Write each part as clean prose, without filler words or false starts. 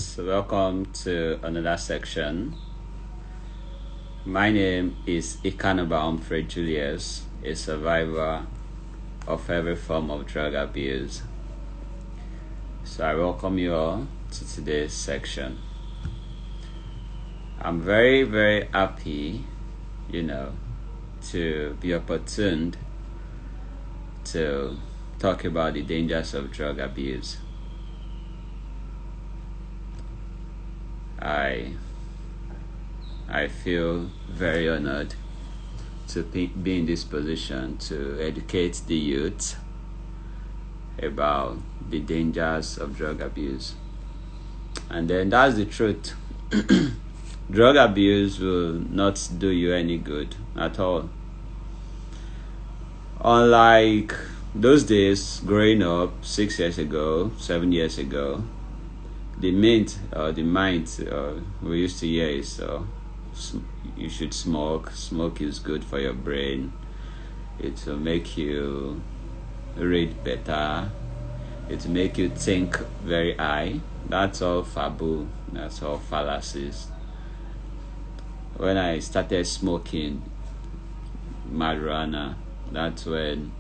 viewers, welcome to another section. My name is Ikanaba Humphrey Julius, a survivor of every form of drug abuse. So I welcome you all to today's section. I'm very, very happy, to be opportuned to talk about the dangers of drug abuse. I feel very honored to be in this position to educate the youth about the dangers of drug abuse. And then that's the truth. Drug abuse will not do you any good at all. Unlike those days growing up 6 years ago, 7 years ago, the mind we used to hear is you should smoke. Smoke is good for your brain. It will make you read better. It will make you think very high. That's all fabu. That's all fallacies. When I started smoking marijuana, that's when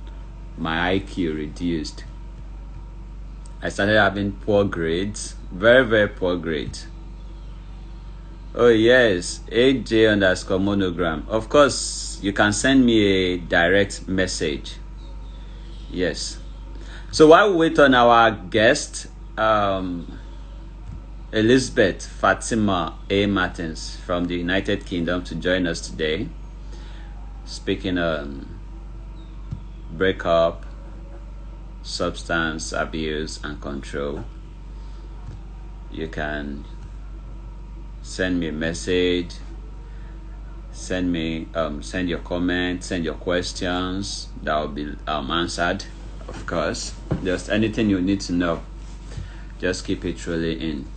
my IQ reduced. I started having poor grades, very, very poor grades. Oh yes, AJ_monogram. Of course, you can send me a direct message. Yes. So while we wait on our guest, Elizabeth Fatima A. Martins from the United Kingdom to join us today, speaking on breakup, substance abuse and control. You can send me a message, send your comments, send your questions. That will be answered, of course. Just anything you need to know, just keep it really in.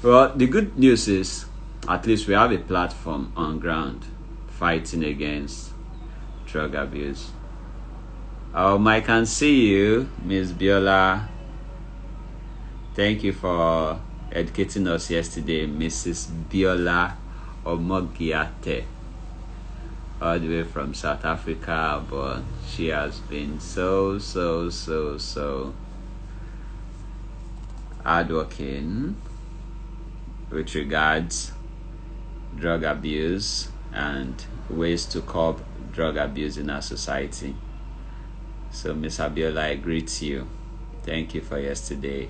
Well, the good news is at least we have a platform on ground fighting against drug abuse. I can see you, Ms. Biola. Thank you for educating us yesterday, Mrs. Biola Omogiate, all the way from South Africa, but she has been so hardworking with regards drug abuse and ways to curb drug abuse in our society. So, Miss Abiola, I greet you. Thank you for yesterday.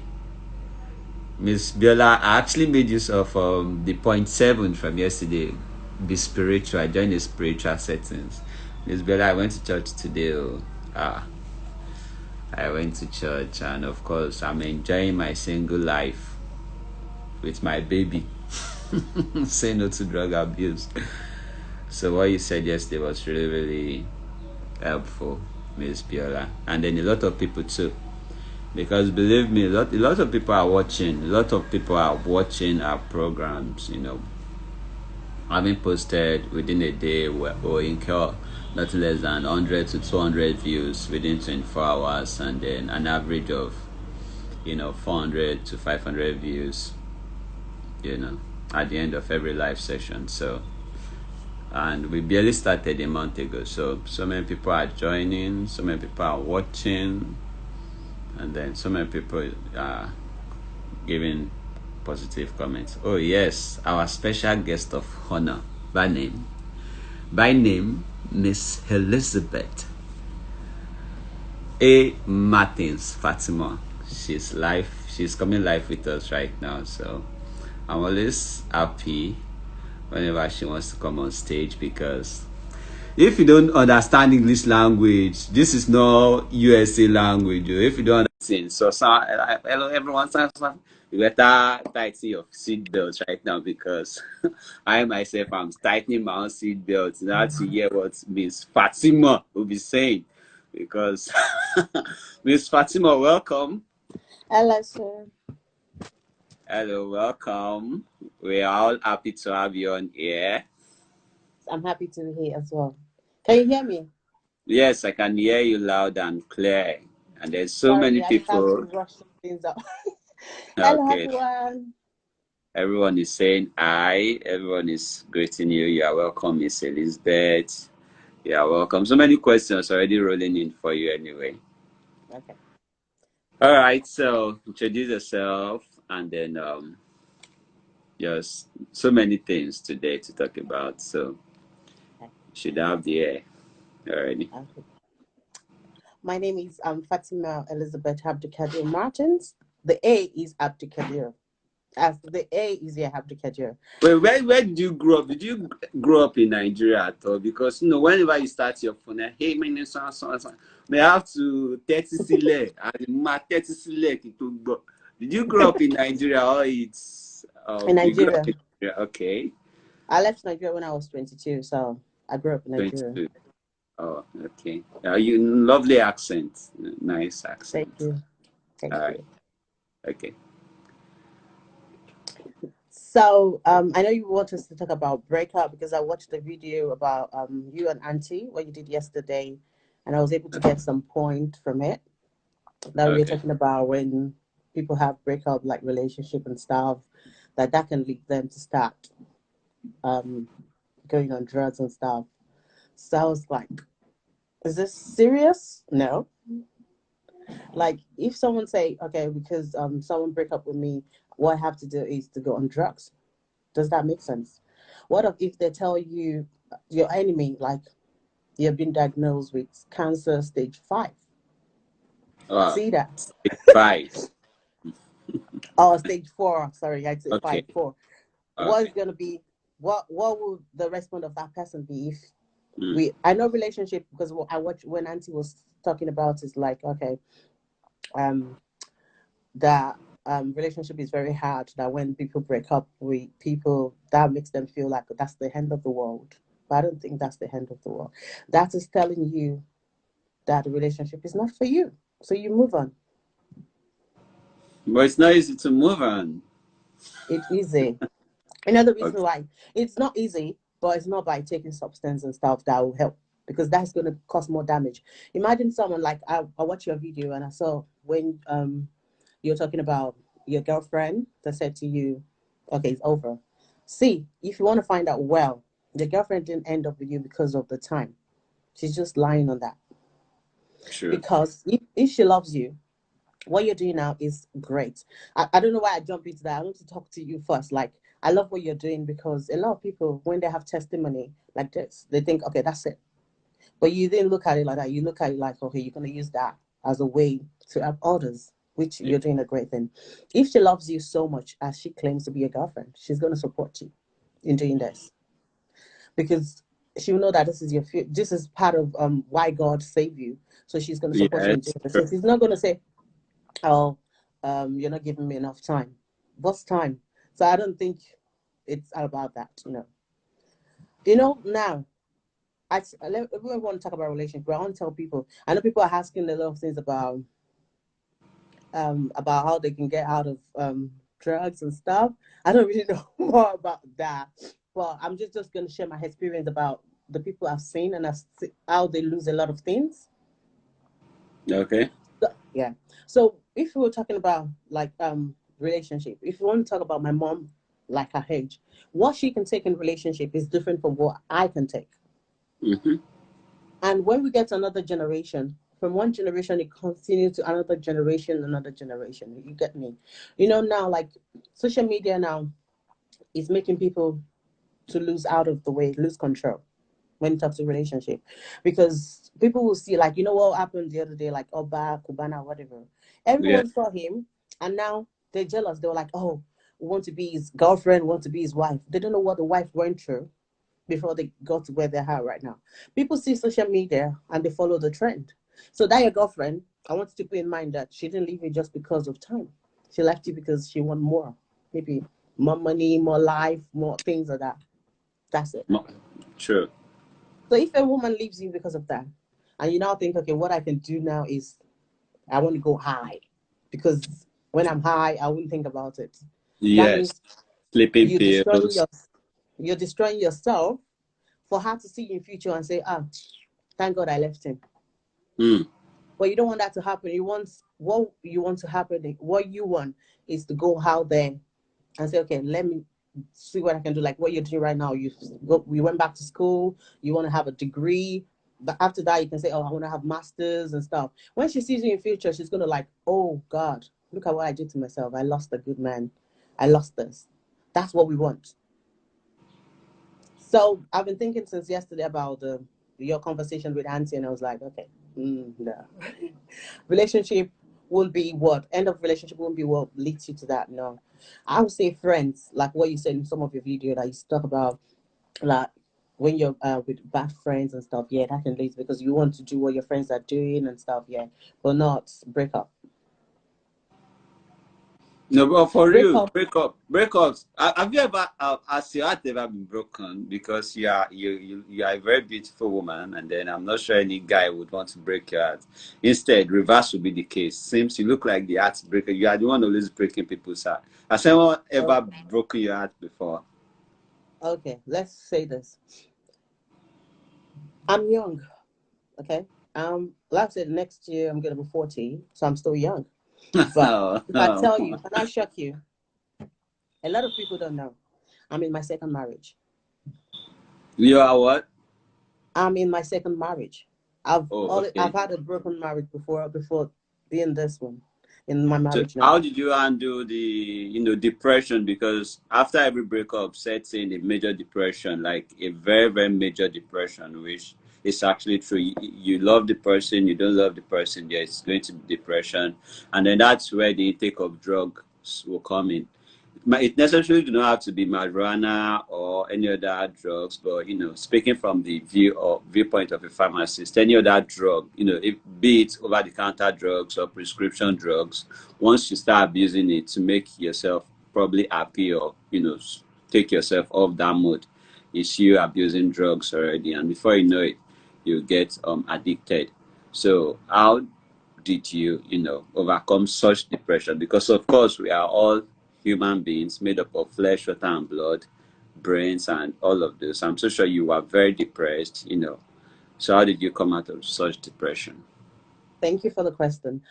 Miss Biola, I actually made use of the point 7 from yesterday. Be spiritual. I joined the spiritual settings. Miss Biola, I went to church today. I went to church, and of course, I'm enjoying my single life with my baby. Say no to drug abuse. So what you said yesterday was really, really helpful, Miss Biola, and then a lot of people too, because believe me, a lot of people are watching. A lot of people are watching our programs. Having posted within a day, we incur not less than 100 to 200 views within 24 hours, and then an average of 400 to 500 views at the end of every live session. So, and we barely started a month ago, so many people are joining, so many people are watching, and then so many people are giving positive comments. Oh yes, our special guest of honor by name Miss Elizabeth A. Martins Fatima. She's coming live with us right now, so I'm always happy whenever she wants to come on stage, because if you don't understand English language, this is not USA language. If you don't understand, hello everyone, you better tighten your seat belts right now, because I myself am tightening my own seat belts now to hear what Miss Fatima will be saying, because Miss Fatima, welcome. Hello, sir. Hello, welcome. We are all happy to have you on air. I'm happy to be here as well. Can you hear me? Yes, I can hear you loud and clear. And there's so many people. I have to rush some things up. Hello, Okay. everyone. Everyone is saying hi. Everyone is greeting you. You are welcome, Miss Elizabeth. You are welcome. So many questions already rolling in for you anyway. Okay. All right, so introduce yourself and then just so many things today to talk about. So Okay. should have the air already. Okay. My name is Fatima Elizabeth Abdikadir Martins. The A is Abdikadir. As the A is yeah Abdikadir. Wait, where did you grow up? Did you grow up in Nigeria at all? Because whenever you start your phone, hey, my name is so. May have to 30 sile and ma 30 sile to go. Did you grow up in Nigeria or it's In you grew up Nigeria. in Nigeria? Okay. I left Nigeria when I was 22, so I grew up in Nigeria. 22. Oh, okay. You lovely accent. Nice Thank accent. you. Thank All right. you. Okay. So I know you want us to talk about breakup because I watched the video about you and Auntie, what you did yesterday, and I was able to get some point from it. That we were Okay. talking about when people have breakup, like relationship and stuff, that can lead them to start um, going on drugs and stuff. So I was like, is this serious? No. Like if someone say, okay, because someone break up with me, what I have to do is to go on drugs. Does that make sense? What if they tell you your enemy, like you've been diagnosed with cancer stage 5? Oh, See that? stage 5. Or stage 4, sorry, I'd say Okay. 5, 4. What is Okay. gonna be what will the response of that person be if Mm. I know relationship because what I watched when Auntie was talking about is like, okay, um that relationship is very hard, that when people break up with people that makes them feel like that's the end of the world, but I don't think that's the end of the world. That is telling you that the relationship is not for you, so you move on. But it's not easy to move on. It is a another reason Okay. why it's not easy, but it's not by taking substance and stuff that will help, because that's going to cause more damage. Imagine someone like I watched your video and I saw when you're talking about your girlfriend that said to you, okay, it's over. See, if you want to find out, well, the girlfriend didn't end up with you because of the time. She's just lying on that. True. Because if she loves you, what you're doing now is great. I don't know why I jump into that. I want to talk to you first. Like, I love what you're doing because a lot of people, when they have testimony like this, they think, okay, that's it. But you didn't look at it like that. You look at it like, okay, you're going to use that as a way to help others, which Yeah. you're doing a great thing. If she loves you so much as she claims to be your girlfriend, she's going to support you in doing this because she will know that this is this is part of why God saved you. So she's going to support you in Yes. doing this. True. So she's not going to say, oh, you're not giving me enough time. What's time? So I don't think it's about that. Now we want to talk about relationship, but I want to tell people. I know people are asking a lot of things about how they can get out of drugs and stuff. I don't really know more about that, but I'm just going to share my experience about the people I've seen and how they lose a lot of things. Okay. Yeah. So if we were talking about like relationship, if you want to talk about my mom, like her age, what she can take in relationship is different from what I can take. Mm-hmm. And when we get to another generation, from one generation it continues to another generation. You get me? Now like social media now is making people to lose out of the way, lose control when it comes to relationship, because people will see like what happened the other day, like Oba Kubana, whatever. Yeah. Everyone saw him, and now they're jealous. They were like, oh, we want to be his girlfriend, want to be his wife. They don't know what the wife went through before they got to where they are right now. People see social media and they follow the trend. So that your girlfriend, I want you to put in mind that she didn't leave you just because of time. She left you because she want more, maybe more money, more life, more things like that. That's it. True. So if a woman leaves you because of that, and you now think, okay, what I can do now is I want to go high, because when I'm high, I won't think about it. That Yes. means Sleeping you're destroying pills. your you're destroying yourself for her to see you in future and say, thank God I left him. Mm. But you don't want that to happen. You want what you want to happen. What you want is to go out there and say, okay, let me see what I can do. Like what you're doing right now. We went back to school. You want to have a degree, but after that, you can say, oh, I want to have masters and stuff. When she sees you in future, she's gonna like, oh God, look at what I did to myself. I lost a good man. I lost this. That's what we want. So I've been thinking since yesterday about your conversation with Auntie, and I was like, okay, no. Relationship won't be what end of relationship won't be what leads you to that. No, I would say friends, like what you said in some of your video that you talk about, like when you're with bad friends and stuff. Yeah, that can lead because you want to do what your friends are doing and stuff. Yeah, but not break up. No, but for Break real, up. breakups. Have you ever, has your heart ever been broken because you are a very beautiful woman, and then I'm not sure any guy would want to break your heart. Instead, reverse would be the case. Seems you look like the heartbreaker. You are the one always breaking people's heart. Has anyone Oh, ever broken your heart before? okay, let's say this. I'm young. Okay. Like I said, next year I'm gonna be 40, so I'm still young. But Oh, if I tell you, oh. can I shock you? A lot of people don't know. I'm in my second marriage. You are what? I'm in my second marriage. Oh, I've okay. had a broken marriage before being this one in my So marriage how now. did you handle the depression? Because after every breakup sets in a major depression, like a very very major depression, which is actually true. You love the person, you don't love the person. There's going to be depression, and then that's where the intake of drugs will come in. It necessarily do not have to be marijuana or any other drugs, but speaking from the viewpoint of a pharmacist, any other drug, if, be it over the counter drugs or prescription drugs, once you start abusing it to make yourself probably happy or take yourself off that mood, it's you abusing drugs already, and before you know it, you get addicted. So how did you overcome such depression? Because of course we are all human beings made up of flesh, water, and blood, brains, and all of this. I'm so sure you were very depressed. So how did you come out of such depression? Thank you for the question.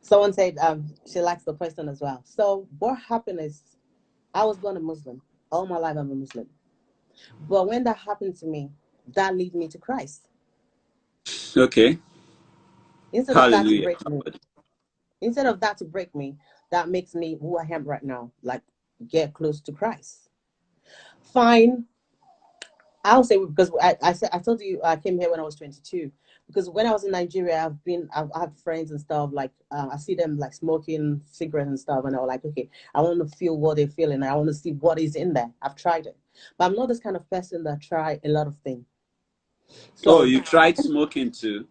Someone said she likes the question as well. So what happened is I was born a Muslim. All my life I'm a Muslim. But when that happened to me, that led me to Christ. Okay. Instead of that to Hallelujah. break me, instead of that to break me, that makes me who I am right now. Like get close to Christ. Fine. I'll say because I said I told you I came here when I was 22. Because when I was in Nigeria, I've had friends and stuff like I see them like smoking cigarettes and stuff, and I was like, okay, I want to feel what they're feeling. I want to see what is in there. I've tried it, but I'm not this kind of person that try a lot of things. Oh, So you tried smoking too?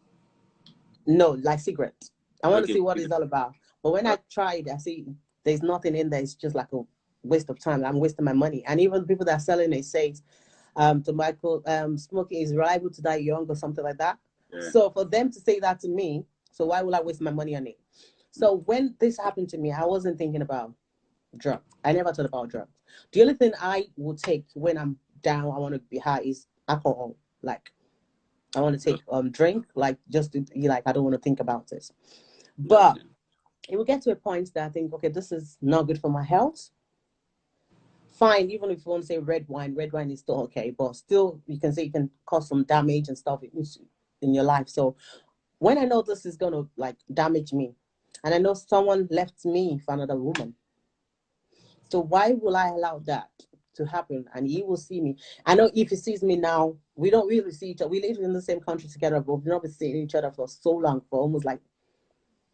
no, like cigarettes. I want to Okay, see what good. it's all about. But when I tried, I see there's nothing in there. It's just like a waste of time. I'm wasting my money. And even people that are selling it say tobacco smoking is liable to die young or something like that. Yeah. So for them to say that to me, so why will I waste my money on it? So when this happened to me, I wasn't thinking about drugs. I never thought about drugs. The only thing I will take when I'm down, I want to be high is alcohol. Like I want to take drink, like just to be like I don't want to think about this. But Okay. it will get to a point that I think, okay, this is not good for my health. Fine, even if you want to say red wine is still okay, but still you can say it can cause some damage and stuff in your life. So when I know this is gonna like damage me, and I know someone left me for another woman, so why will I allow that to happen? And he will see me. I know if he sees me now, we don't really see each other. We live in the same country together, but we've not been seeing each other for so long, for almost like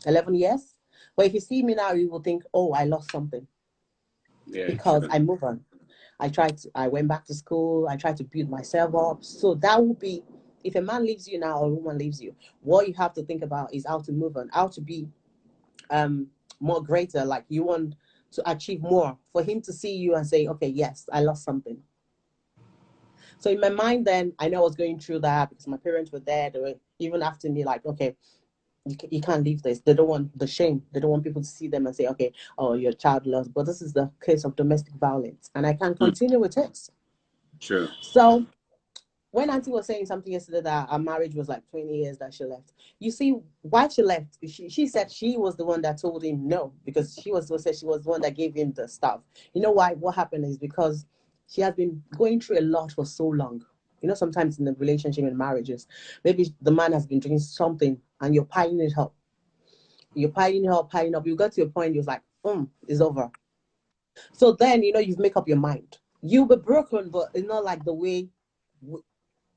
11 years. But if you see me now, you will think, oh, I lost something Yeah, because true. I move on. I went back to school. I tried to build myself up. So that would be, if a man leaves you now or a woman leaves you, what you have to think about is how to move on, how to be um more greater. Like you want to achieve more for him to see you and say, okay, yes, I lost something. So in my mind, then I know I was going through that because my parents were there. They were even after me, like, okay, you can't leave this. They don't want the shame. They don't want people to see them and say, okay, oh, you're childless. But this is the case of domestic violence, and I can't Mm, continue with it. true. So when Auntie was saying something yesterday that our marriage was like 20 years that she left, you see why she left. She said she was the one that told him no because she was said she was the one that gave him the stuff. You know why? What happened is because she has been going through a lot for so long. You know, sometimes in the relationship and marriages, maybe the man has been doing something and you're piling it up. You're piling up. You got to a point, you're like, it's over. So then, you know, you've make up your mind. You'll be broken, but it's not like the way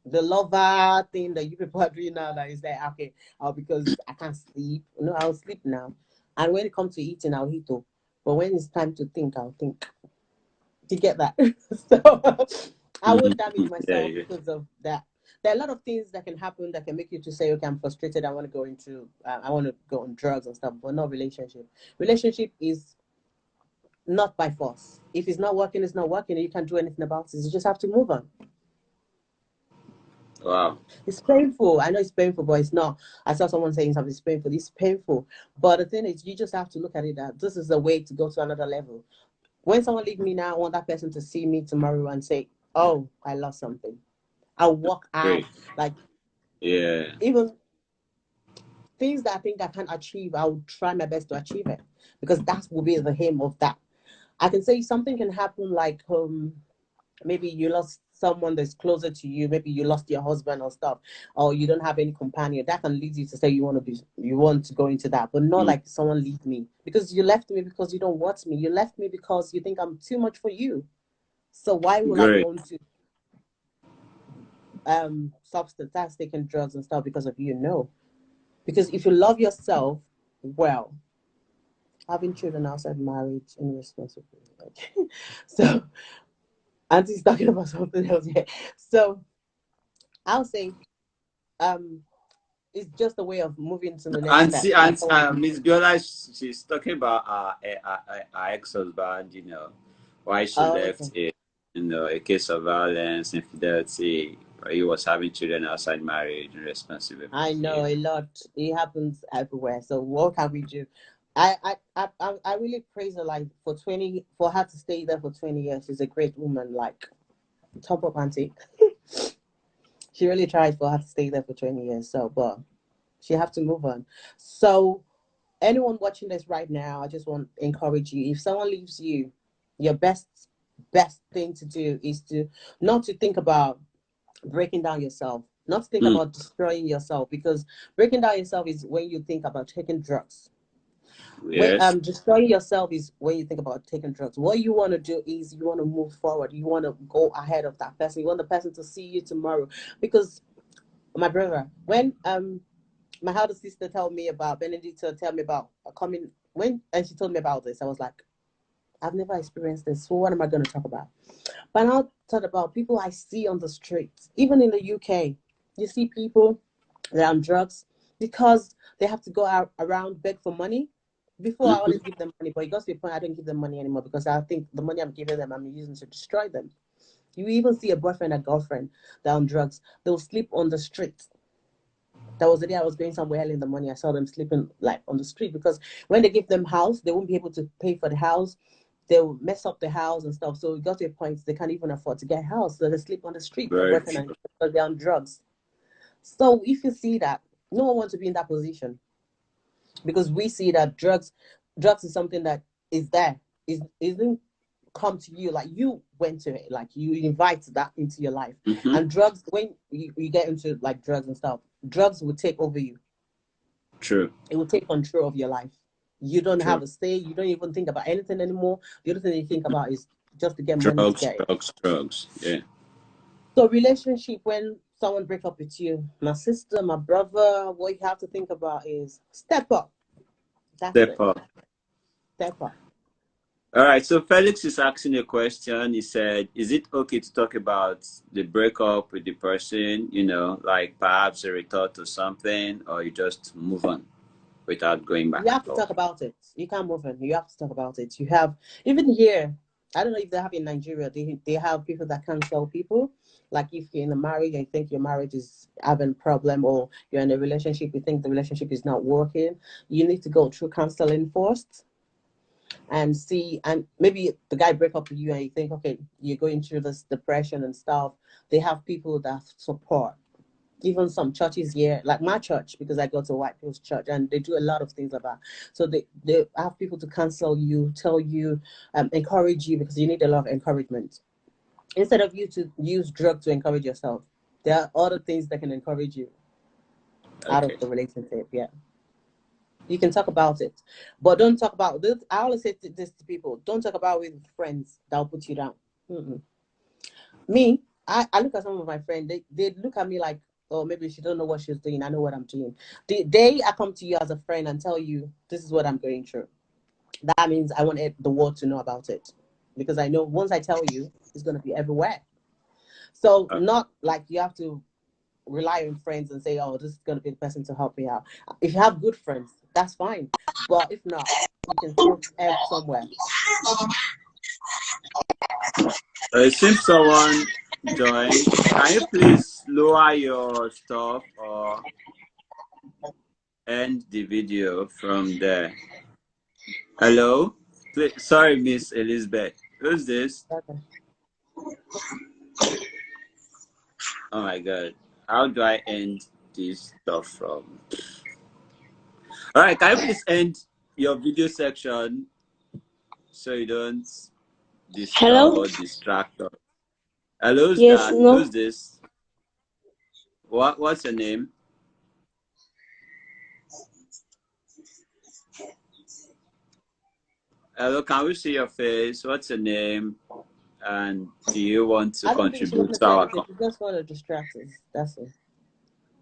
the lover thing that you people are doing now that is like, okay, because I can't sleep. No, I'll sleep now. And when it comes to eating, I'll eat too. But when it's time to think, I'll think. To get that. So I won't damage Yeah, myself yeah. because of that. There are a lot of things that can happen that can make you to say, okay, I'm frustrated. I want to go on drugs and stuff, but not relationship. Relationship is not by force. If it's not working, it's not working, and you can't do anything about it. You just have to move on. Wow. It's painful. I know it's painful, but it's not. I saw someone saying something. It's painful. It's painful. But the thing is, you just have to look at it that this is a way to go to another level. When someone leaves me now, I want that person to see me tomorrow and say, "Oh, I lost something." I'll work hard. Great. Like Yeah. even things that I think I can't achieve, I'll try my best to achieve it because that will be the aim of that. I can say something can happen like maybe you lost someone that's closer to you, maybe you lost your husband or stuff, or you don't have any companion. That can lead you to say you want to go into that, but not Mm. like someone leave me because you left me because you don't want me. You left me because you think I'm too much for you. So why would I Great. go into substance that's taking drugs and stuff because of you? No. Because if you love yourself, well, having children outside marriage and responsibility. Okay. So Auntie's talking about something else here. So I'll say um it's just a way of moving to the next step. Like someone, Miss Biola, she's talking about her ex-husband, why she oh, left okay. a case of violence, infidelity, where he was having children outside marriage and I responsibility. Yeah. know a lot. It happens everywhere. So what can we do? I really praise her like for her to stay there for 20 years. She's a great woman, like top up auntie. She really tried for her to stay there for 20 years. So but she have to move on. So anyone watching this right now, I just want to encourage you. If someone leaves you, your best thing to do is to not to think about breaking down yourself, not to think Mm. about destroying yourself, because breaking down yourself is when you think about taking drugs. When Yes. destroying yourself is when you think about taking drugs. What you want to do is you want to move forward. You want to go ahead of that person. You want the person to see you tomorrow. Because my brother, when my elder sister told me about Benedicta, tell me about coming when and she told me about this, I was like, I've never experienced this. So what am I going to talk about? But now thought about people I see on the streets, even in the UK. You see people that are on drugs because they have to go out around beg for money. Before I Mhm. always give them money, but it got to a point I don't give them money anymore because I think the money I'm giving them I'm using to destroy them. You even see a boyfriend and girlfriend that are on drugs. They'll sleep on the street. That was the day I was going somewhere early in the morning. I saw them sleeping like on the street because when they give them house, they won't be able to pay for the house. They'll mess up the house and stuff. So it got to a point they can't even afford to get a house. So they sleep on the street, their Very boyfriend and true. girlfriend, because they're on drugs. So if you see that, no one wants to be in that position because we see that drugs is something that is there. Isn't come to you like you went to it, like you invite that into your life. Hmm. And drugs, when you get into like drugs and stuff, drugs will take over you. True. It will take control of your life. You don't have True. a say. You don't even think about anything anymore. The only thing you think about is just to get money to Drugs, get it. drugs, drugs. Yeah. So relationship, when someone break up with you, my sister, my brother, what you have to think about is step up. That's Step it. up. Step up. All right. So Felix is asking a question. He said, "Is it okay to talk about the breakup with the person? Like perhaps a retort to something, or you just move on without going back You and have to forth?" talk about it. You can't move on. You have to talk about it. You have even here. I don't know if they have in Nigeria. They have people that cancel people. Like if you're in a marriage and you think your marriage is having a problem, or you're in a relationship, you think the relationship is not working, you need to go through counseling first. and see, and maybe the guy break up with you and you think, okay, you're going through this depression and stuff. They have people that support. Even some churches here, like my church, because I go to a white people's church, and they do a lot of things like that. So they have people to counsel you, tell you, encourage you, because you need a lot of encouragement. Instead of you to use drug to encourage yourself, there are other things that can encourage you out Okay. of the relationship. Yeah, you can talk about it, but don't talk about this. I always say this to people: don't talk about it with friends that will put you down. Mm-mm. Me, I look at some of my friends, they look at me like, oh, maybe she don't know what she's doing. I know what I'm doing. The day I come to you as a friend and tell you this is what I'm going through, that means I want the world to know about it. Because I know once I tell you, it's going to be everywhere. So Okay. not like you have to rely on friends and say, oh, this is going to be the person to help me out. If you have good friends, that's fine. But if not, you can still help somewhere. It seems someone joined. Can you please lower your stuff or end the video from there? Hello? Sorry, Miss Elizabeth. Who's this? Okay. Oh my god. How do I end this stuff from? Alright, can you please end your video section so you don't disturb Hello? or distract us? Hello, who's Yes, that? no. Who's this? What's your name? Hello, can we see your face? What's your name? And do you want to I don't think she contribute wanted to to say our anything. She just wanted to distract us. That's it.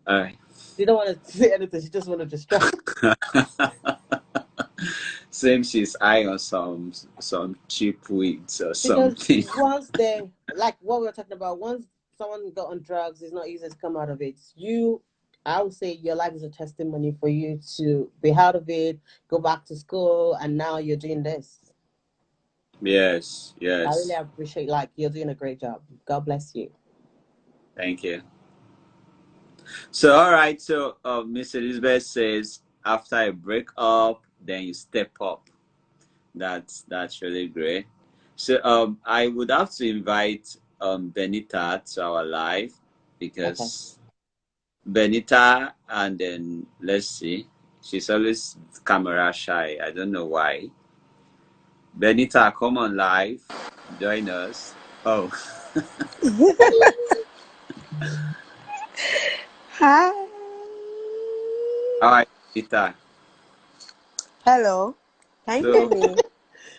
Alright. She don't want to say anything. She just want to distract. Same, she's eyeing on some cheap wigs or Because something. once they, like what we were talking about, once someone got on drugs, it's not easy to come out of it. I would say your life is a testimony for you to be out of it, go back to school, and now you're doing this. Yes, I really yes. appreciate, like, you're doing a great job. God bless you. Thank you. So, all right. So, Miss Elizabeth says after a breakup, then you step up. That's really great. So, I would have to invite Benita to our live Okay. because Benita, and then let's see, she's always camera shy. I don't know why. Benita, come on live, join us. Oh, Hi. all right, Benita. Hello. Can you hear So me?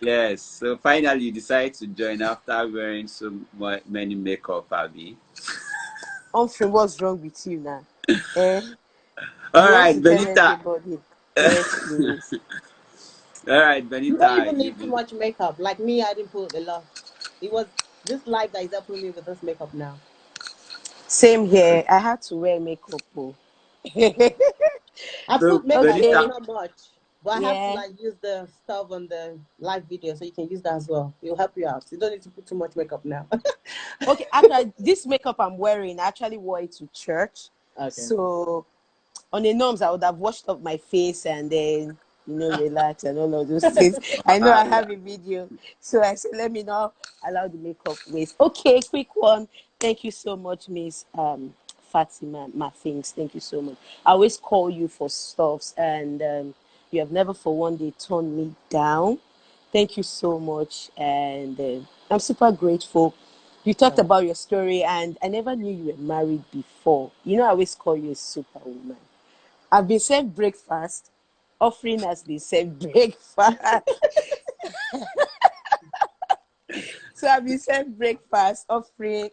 yes, so finally you decided to join after wearing many makeup, Abby. Humphrey, what's wrong with you now? Eh? All You want right, to tell Benita. everybody? Yes, please. All right, You don't Benita, even you've need too been. much makeup. Like me, I didn't put a lot. It was this life that is helping me with this makeup now. Same here. I had to wear makeup. Oh. I So put makeup, but Benita, Okay. not much. But I have to Yeah. like use the stuff on the live video, so you can use that as well. It'll help you out. You don't need to put too much makeup now. Okay. Actually, this makeup I'm wearing, I actually wore it to church. Okay. So on the norms, I would have washed up my face and then, relax and all of those things. I know I Allah. have a video. So I said, let me not allow the makeup waste. Okay, quick one. Thank you so much, Miss Fatima My things. Thank you so much. I always call you for stuffs, and you have never for one day turned me down. Thank you so much. And I'm super grateful. You talked Oh. about your story, and I never knew you were married before. I always call you a superwoman. I've been served breakfast. Offering has been served breakfast. So I've been served breakfast. Offering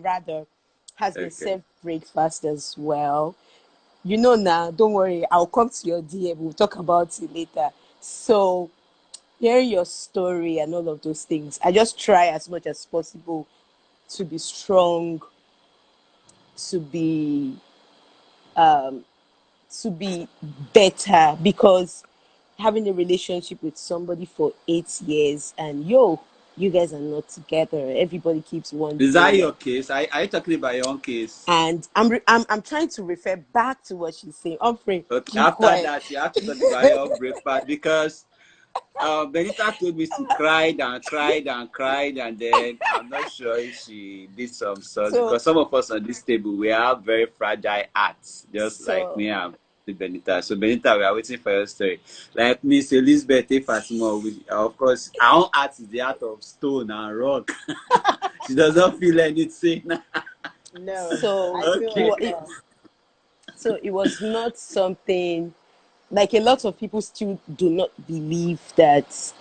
rather, has been Okay. served breakfast as well. Now, don't worry. I'll come to your DM. We'll talk about it later. So, hearing your story and all of those things, I just try as much as possible to be strong, to be um, to be better, because having a relationship with somebody for 8 years and you guys are not together. Everybody keeps Is that wondering, your case? Are you talking about your own case? and I'm trying to refer back to what she's saying. Humphrey, Okay. keep After quiet. that, you have to talk about your breakfast because Benita told me she cried and cried and cried, and then I'm not sure if she did some stuff So because some of us on this table we have very fragile hearts, just like so me and Benita. So Benita, we are waiting for your story. Like Miss Elizabeth Fatima, of course, our own heart is the heart of stone and rock. She does not feel anything. No, so I feel it, Okay. as wa- it well. so it was not something like a lot of people still do not believe that,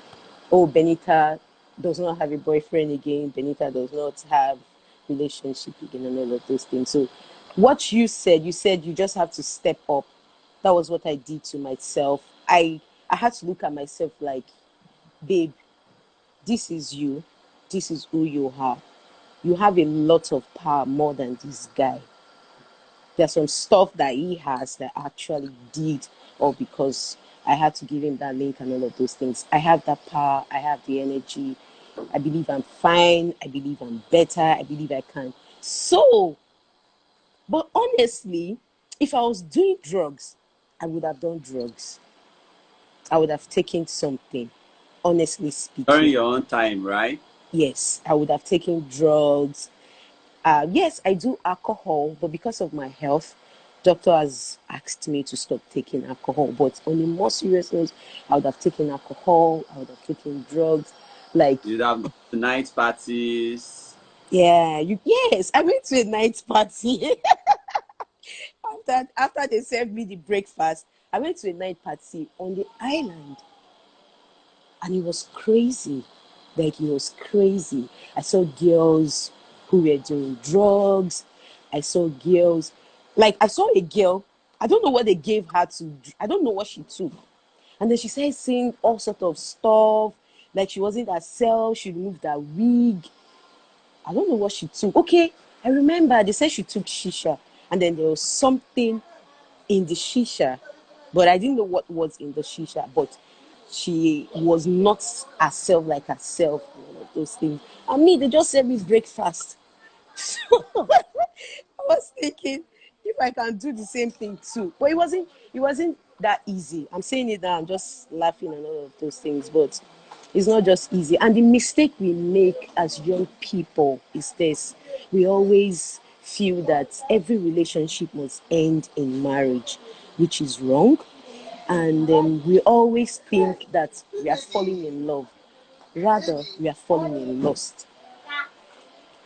oh, Benita does not have a boyfriend again, Benita does not have relationship again, and all of those things. So what you said you just have to step up. That was what I did to myself. I had to look at myself like, babe, this is you, this is who you are. You have a lot of power more than this guy. There's some stuff that he has that I actually did, or because I had to give him that link and all of those things. I have that power, I have the energy. I believe I'm fine, I believe I'm better, I believe I can. So, but honestly, if I was doing drugs, I would have done drugs. I would have taken something, honestly During speaking. your own time, right? Yes, I would have taken drugs. Yes, I do alcohol, but because of my health, doctor has asked me to stop taking alcohol. But on a more serious note, I would have taken alcohol. I would have taken drugs. Like, You'd have gone to night parties. yeah, yes, I went to a night party. After they served me the breakfast, I went to a night party on the island, and it was crazy. Like, it was crazy. I saw girls who were doing drugs. I saw girls, like, I saw a girl. I don't know what they gave her to. I don't know what she took. And then she started saying all sort of stuff. Like, she wasn't herself. She removed her wig. I don't know what she took. Okay, I remember they said she took shisha, and then there was something in the shisha, but I didn't know what was in the shisha. But she was not herself, like herself, all of those things. And me, they just served me breakfast. So I was thinking if I can do the same thing too. But it wasn't that easy. I'm saying it now, I'm just laughing and all of those things, but it's not just easy. And the mistake we make as young people is this: we always feel that every relationship must end in marriage, which is wrong. And we always think that we are falling in love. Rather, we are falling in lust.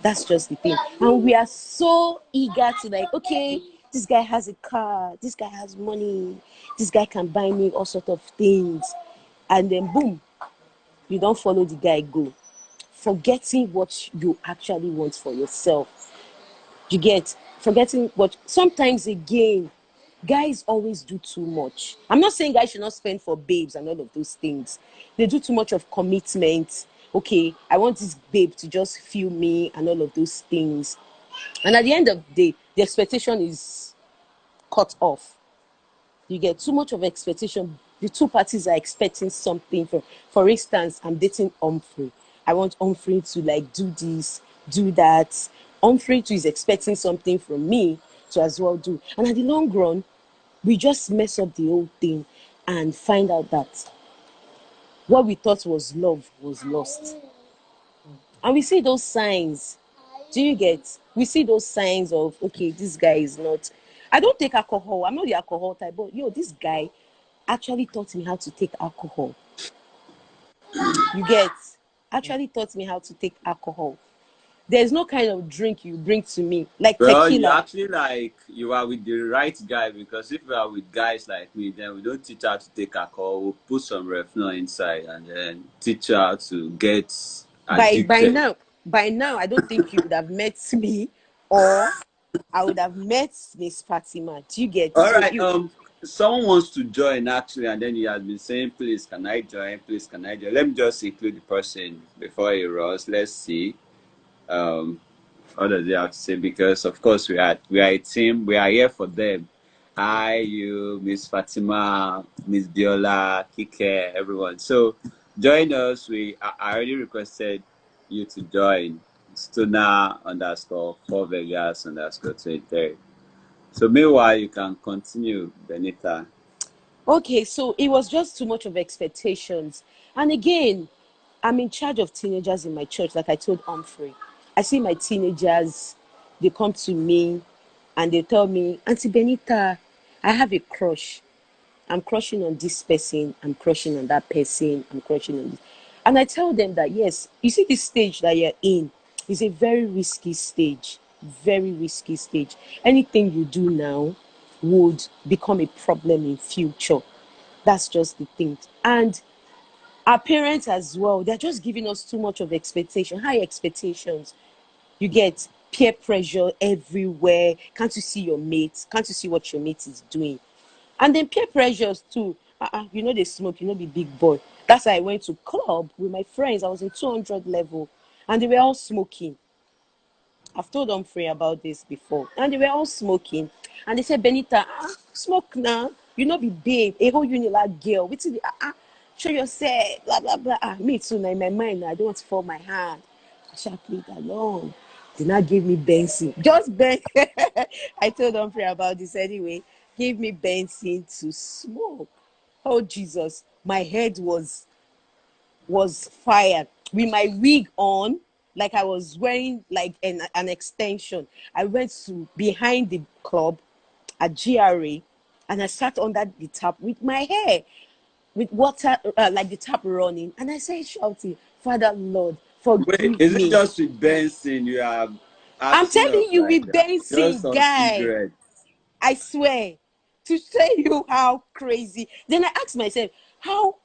That's just the thing. And we are so eager to, like, okay, this guy has a car, this guy has money, this guy can buy me all sort of things. And then boom, you don't follow the guy go. Forgetting what you actually want for yourself. You get, forgetting what sometimes again, guys always do too much. I'm not saying guys should not spend for babes and all of those things. They do too much of commitment. Okay, I want this babe to just feel me and all of those things. And at the end of the day, the expectation is cut off. You get too much of expectation. The two parties are expecting something from. For instance, I'm dating Humphrey. I want Humphrey to, like, do this, do that. Humphrey too is expecting something from me to as well do. And at the long run, we just mess up the whole thing and find out that what we thought was love was lost. And we see those signs. Do you get? We see those signs of, okay, this guy is not. I don't take alcohol. I'm not the alcohol type, but yo, this guy actually taught me how to take alcohol. You get? Actually taught me how to take alcohol. There's no kind of drink you bring to me, like Well, you tequila. actually like you are with the right guy because if you are with guys like me, then we don't teach her to take alcohol. We'll put some refinol inside and then teach her to get By addicted. now, I don't think you would have met me, or I would have met Miss Fatima. Do you get? All So right. you, Someone wants to join actually, and then he has been saying, "Please, can I join? Please, can I join?" Let me just include the person before he runs. Let's see. Um, what does he have to say? Because of course we are a team. We are here for them. Hi, you, Miss Fatima, Miss Biola, Kike, everyone. So join us. I already requested you to join. Stuna underscore 4 Vegas underscore 23. So meanwhile, you can continue, Benita. Okay, so it was just too much of expectations. And again, I'm in charge of teenagers in my church, like I told Humphrey. I see my teenagers, they come to me and they tell me, Auntie Benita, I have a crush. I'm crushing on this person, I'm crushing on that person, I'm crushing on this. And I tell them that, yes, you see, this stage that you're in is a very risky stage, very risky stage. Anything you do now would become a problem in future. That's just the thing. And our parents as well, they're just giving us too much of expectation, high expectations. You get peer pressure everywhere. Can't you see your mates? Can't you see what your mate is doing? And then peer pressures too. You know they smoke, you know, be big boy. That's why I went to club with my friends. I was in 200 level and they were all smoking. I've told Humphrey about this before. And they were all smoking. And they said, Benita, smoke now. You know, be babe, a whole unilag girl. Wait till the show yourself, blah, blah, blah. Me too, now in my mind, I don't want to fall my hand. I shall play it along. Did not give me Benson. Just Ben. I told Humphrey about this anyway. Gave me Benson to smoke. Oh, Jesus. My head was fired with my wig on, like I was wearing like an extension. I went to behind the club at GRA and I sat under the tap with my hair with water, like the tap running, and I said shouting, Father Lord, Wait, forgive is it me. just with Benson you are I'm acting telling up you, like with that? Just Benson, on guy, cigarette. I swear, to tell you how crazy. Then I asked myself, how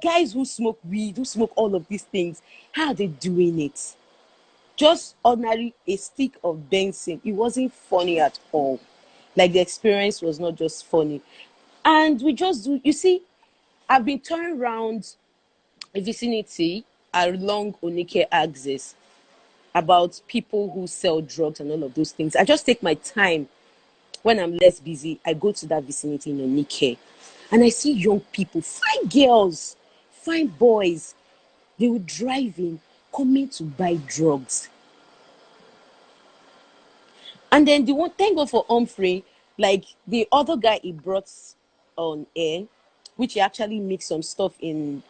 guys who smoke weed, who smoke all of these things, how are they doing it? Just ordinary a stick of Benson. It wasn't funny at all. Like the experience was not just funny. And we just do, you see, I've been turning around a vicinity along Onike axis about people who sell drugs and all of those things. I just take my time when I'm less busy. I go to that vicinity in Onike and I see young people, fine girls, fine boys. They were driving, coming to buy drugs. And then the one, thank God for Humphrey, like the other guy he brought on air, which he actually mixed some stuff in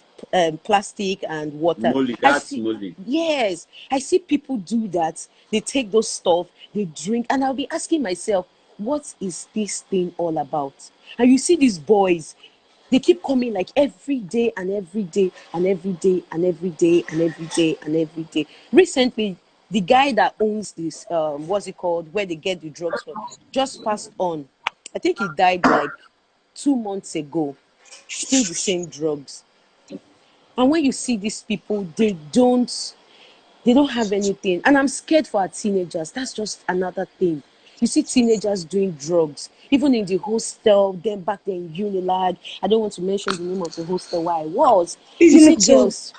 plastic and water. Molly, I that's see, Molly. yes, I see people do that. They take those stuff, they drink, and I'll be asking myself, what is this thing all about? And you see these boys, they keep coming like every day and every day and every day and every day and every day and every day. Recently, the guy that owns this, what's it called, where they get the drugs from, just passed on. I think he died like 2 months ago. Still the same drugs. And when you see these people, they don't have anything. And I'm scared for our teenagers. That's just another thing. You see teenagers doing drugs, even in the hostel, then back then in Unilag. I don't want to mention the name of the hostel where I was. You see girls,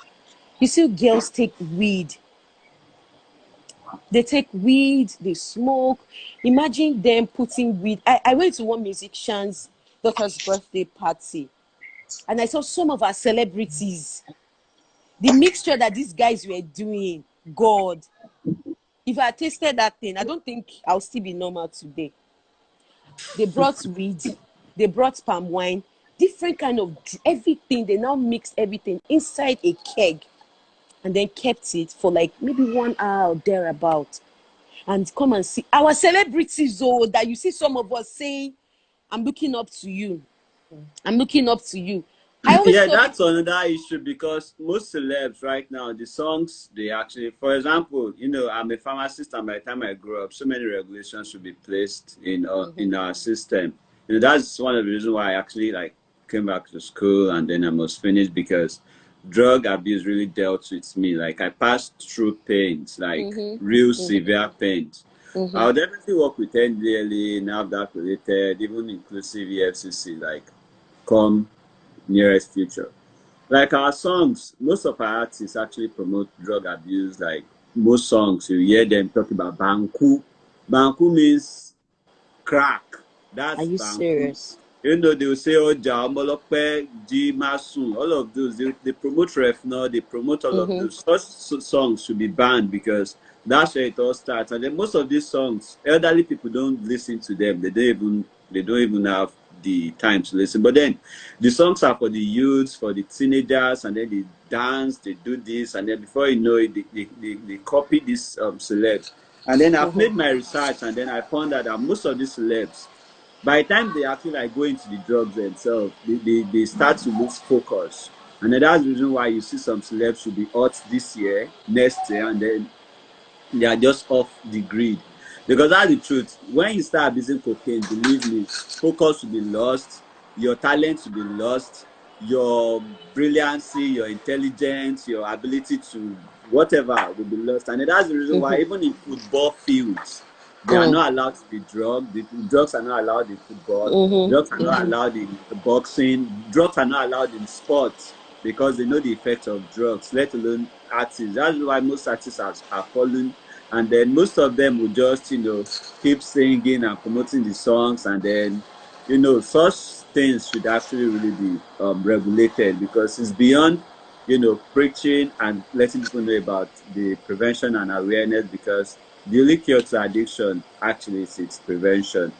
you see girls take weed. They take weed, they smoke. Imagine them putting weed. I went to one musician's daughter's birthday party and I saw some of our celebrities. The mixture that these guys were doing, God, if I tasted that thing, I don't think I'll still be normal today. They brought weed, they brought palm wine, different kind of everything. They now mixed everything inside a keg and then kept it for like maybe 1 hour or thereabout. And come and see our celebrities, oh, that you see some of us saying, I'm looking up to you. I'm looking up to you. I always Yeah, tell that's people, another issue because most celebs right now, the songs they actually, for example, I'm a pharmacist, and by the time I grew up, so many regulations should be placed in our system. That's one of the reasons why I actually like came back to school and then I was finished because drug abuse really dealt with me. Like I passed through pains, like real severe pains. I'll definitely work with NDLA, NAVDAC related, even inclusive EFCC, like come nearest future. Like our songs, most of our artists actually promote drug abuse. Like most songs, you hear them talk about banku. Banku means crack. are That's you banku. serious? They will say, oh, Jamolope, G, Masun, all of those. They promote Refno, they promote all of those. Such songs should be banned because that's where it all starts. And then most of these songs, elderly people don't listen to them. They don't even have the time to listen. But then the songs are for the youths, for the teenagers, and then they dance, they do this, and then before you know it, they copy these celebs. And then I've Mm-hmm. made my research, and then I found out that most of these celebs, by the time they actually like go into the drugs themselves, they start to lose focus. And then that's the reason why you see some celebs will be hot this year, next year, and then they are just off the grid. Because that's the truth. When you start abusing cocaine, believe me, focus will be lost, your talent will be lost, your brilliancy, your intelligence, your ability to whatever will be lost. And that's the reason why Mm-hmm. even in football fields, they are Mm. not allowed to be drugged. The drugs are not allowed in football. Drugs are Mm-hmm. not Mm-hmm. allowed in boxing. Drugs are not allowed in sports because they know the effect of drugs, let alone artists. That's why most artists are fallen, and then most of them will just keep singing and promoting the songs, and then such things should actually really be regulated, because it's beyond preaching and letting people know about the prevention and awareness, because the only cure to addiction actually is its prevention.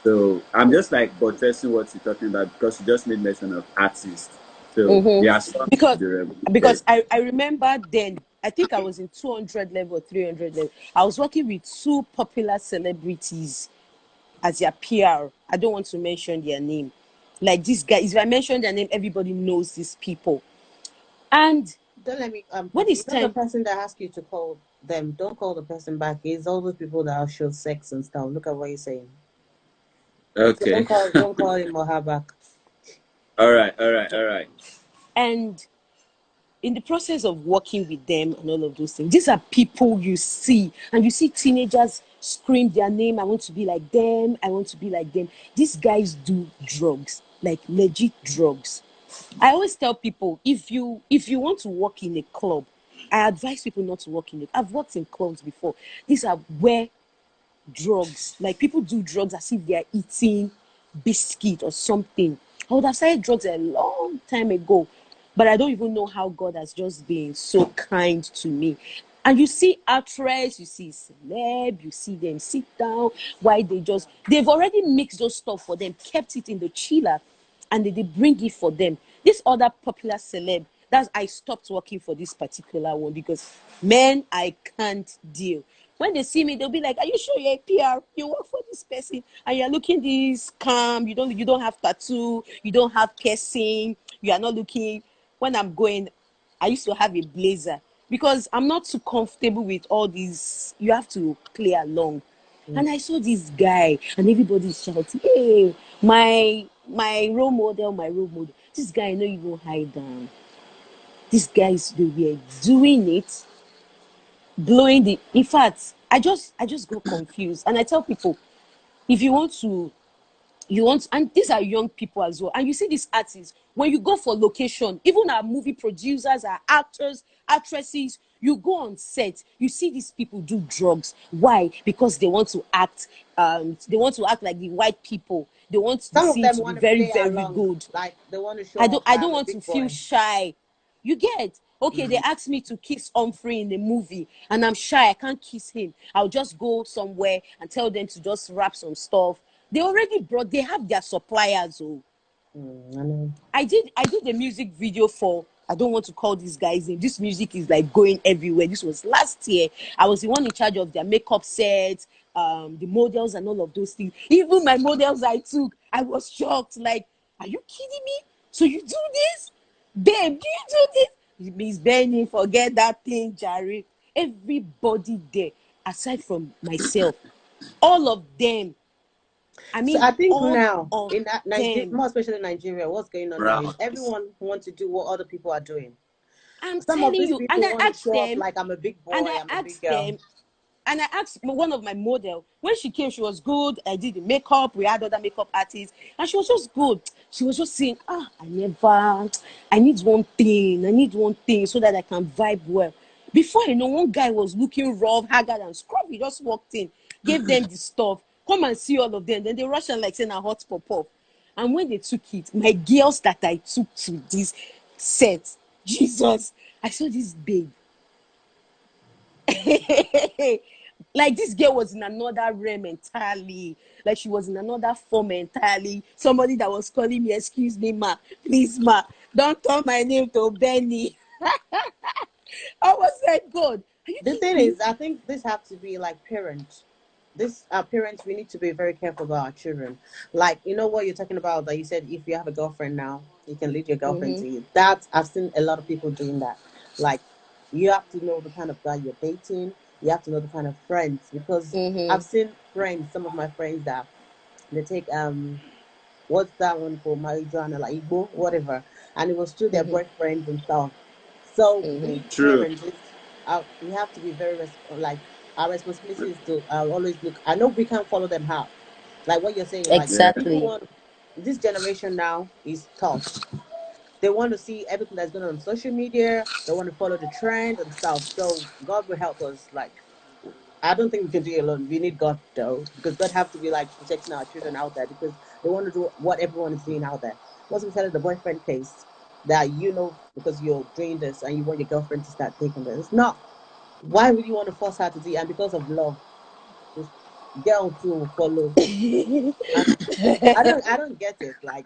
So I'm just like buttressing what you're talking about, because you just made mention of artists. So Mm-hmm. there are songs to Because be regulated. I remember then, I think I was in 200 level or 300 level. I was working with two popular celebrities as their PR. I don't want to mention their name. Like these guys, if I mention their name, everybody knows these people. And Don't let me when quickly. it's You know the time, person that asked you to call them. Don't call the person back. It's all those people that show sex and stuff. Look at what you're saying. So Okay. don't call him or her back. All right. All right. All right. and in the process of working with them and all of those things, these are people you see, and you see teenagers scream their name. I want to be like them. I want to be like them. These guys do drugs, like legit drugs. I always tell people, if you want to work in a club, I advise people not to work in it. I've worked in clubs before. These are where drugs, like people do drugs as if they are eating biscuit or something. I would have started drugs a long time ago, but I don't even know how God has just been so kind to me. And you see actress, you see celeb, you see them sit down. Why they've already mixed those stuff for them, kept it in the chiller, and they bring it for them. This other popular celeb, that's I stopped working for this particular one, because men I can't deal. When they see me, they'll be like, "Are you sure you're a PR? You work for this person and you're looking this calm. You don't have tattoo. You don't have piercing. You are not looking." When I'm going, I used to have a blazer, because I'm not too comfortable with all these. You have to play along. Mm. And I saw this guy, and everybody's shouting, "Hey, my role model, my role model." This guy no even hide down. These guys, they were doing it, blowing the. In fact, I just got confused, and I tell people, if you want, and these are young people as well, and you see these artists, when you go for location, even our movie producers, our actors, actresses, you go on set, you see these people do drugs. Why? Because they want to act like the white people. They want the Some of scene them to be want to very, play very along, good. like they want to show I off don't I that don't I'm a want to big feel boy. shy. You get? Okay, they Mm. asked me to kiss Humphrey in the movie, and I'm shy. I can't kiss him. I'll just go somewhere and tell them to just wrap some stuff. They have their suppliers. Oh, I know. I did a music video for, I don't want to call these guys in. This music is like going everywhere. This was last year. I was the one in charge of their makeup sets, the models and all of those things. Even my models I took, I was shocked. Like, are you kidding me? So you do this? Babe, do you do this? Miss Benny, forget that thing, Jerry. Everybody there, aside from myself, all of them. I So mean, I think all now of in that Nigeria, them. more especially Nigeria, what's going on now is Right. everyone wants to do what other people are doing. I'm Some of telling these you, and people I want to asked show off them, like I'm a big and boy, I I'm a big asked girl. them, and I asked one of my model, when she came, she was good. I did the makeup. We had other makeup artists, and she was just good. She was just saying, I need one thing. I need one thing so that I can vibe well. Before you know, one guy was looking rough, haggard, and scruffy. Just walked in, gave them the stuff. Come and see all of them. Then they rush and like saying a hot pop up. And when they took it, my girls that I took to this set, Jesus, I saw this babe. Like this girl was in another realm entirely. Like she was in another form entirely. Somebody that was calling me, excuse me, ma, please, ma, don't turn my name to Benny. I was like, God, are you The thing kidding me? is, I think this has to be like parents. This parents, we need to be very careful about our children. Like, you know what you're talking about, that you said if you have a girlfriend now, you can lead your girlfriend to you. That I've seen a lot of people doing that. Like, you have to know the kind of guy you're dating. You have to know the kind of friends, because I've seen friends, some of my friends, that they take what's that one called, marijuana, like Igbo, whatever, and it was through their boyfriends and stuff. So we True. parents, we have to be very like, our responsibility is to always look. I know we can't follow them how, like what you're saying. Like, Yeah. people Exactly. want, this generation now is tough. They want to see everything that's going on social media. They want to follow the trend and stuff. So God will help us. Like, I don't think we can do it alone. We need God though, because God have to be like protecting our children out there, because they want to do what everyone is doing out there. What's we said, the boyfriend case, that because you're doing this and you want your girlfriend to start taking this. It's not. Why would you want to force her to do it? And because of love, this girl too will follow. And I don't get it. Like,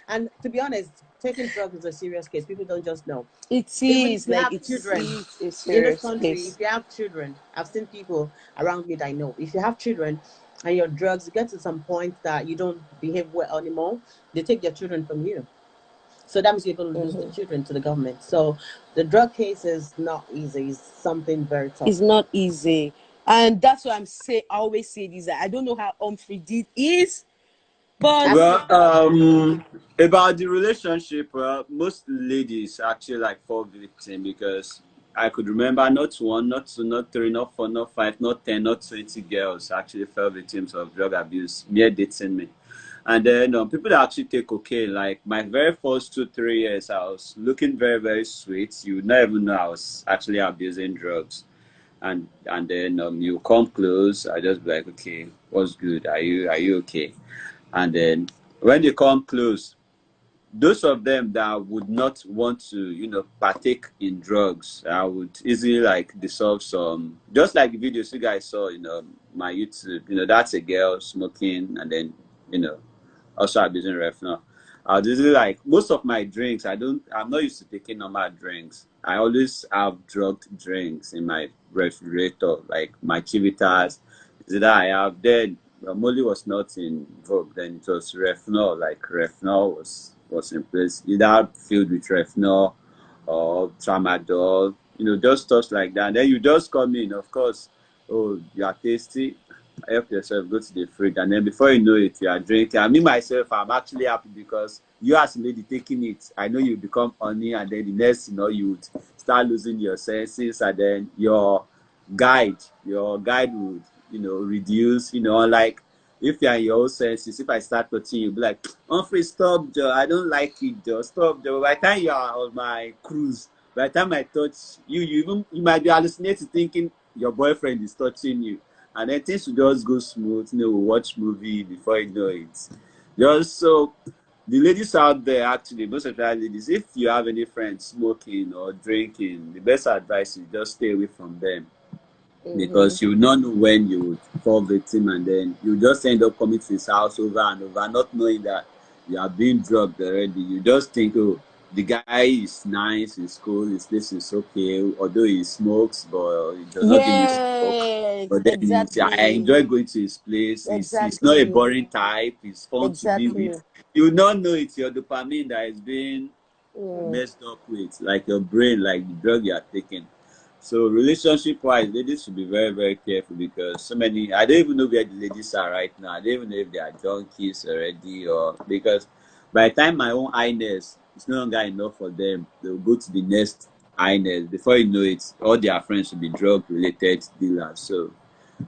and to be honest, taking drugs is a serious case. People don't just know. It Even if is you like have it children is a in this serious country, if case. you have children, I've seen people around me that I know. If you have children and your drugs, you get to some point that you don't behave well anymore, they take your children from you. So that means you're going to lose the children to the government. So the drug case is not easy. It's something very tough. It's not easy. And that's why I always say this. I don't know how Humphrey did is, I but think Well, it's God. about the relationship, most ladies actually like fall victim because I could remember not one, not two, not three, not four, not five, not 10, not 20 girls actually fell victims of drug abuse mere dating me. And then people that actually take cocaine, like my very first 2, 3 years, I was looking very, very sweet. You would not even know I was actually abusing drugs. And then you come close, I just be like, okay, what's good? Are you okay? And then when they come close, those of them that would not want to, partake in drugs, I would easily like dissolve some, just like the videos you guys saw, my YouTube, that's a girl smoking and then, you know, also abusing ref now. I'll just like most of my drinks. I'm not used to taking normal drinks. I always have drugged drinks in my refrigerator, like my chivitas. Is that I have then Molly was not in vogue. Then it was Refnol. Like Refnol was in place, either filled with Refnol or Tramadol. Just stuff like that. And then you just come in, of course. Oh, you are tasty, help yourself, go to the fridge, and then before you know it, you are drinking. And me myself, I'm actually happy because you as a lady taking it, I know you become honey, and then the next, you would start losing your senses, and then your guide would, reduce. Like if you're in your own senses, if I start touching you, be like, Humphrey, stop, Joe. I don't like it, Joe. Stop, Joe. By the time you are on my cruise, by the time I touch you, you might be hallucinating, thinking your boyfriend is touching you, and then things will just go smooth. We watch movie before you know it. Just so the ladies out there, actually, most of the ladies, if you have any friends smoking or drinking, the best advice is just stay away from them because you will not know when you would fall victim, and then you just end up coming to his house over and over, not knowing that you are being drugged already. You just think, oh, the guy is nice, he's cool, his place is okay, although he smokes, but he does not give me smoke. yes, But then I enjoy exactly, going to his place. He's not a exactly, boring type. He's fun to be with. exactly. You will not know it's your dopamine that is being Mm. messed up with, like your brain, like the drug you are taking. So relationship wise, ladies should be very, very careful because so many, I don't even know where the ladies are right now. I don't even know if they are junkies already, or because by the time my own highness is no longer enough for them, they'll go to the next highness. Before you know it, all their friends will be drug related dealers. So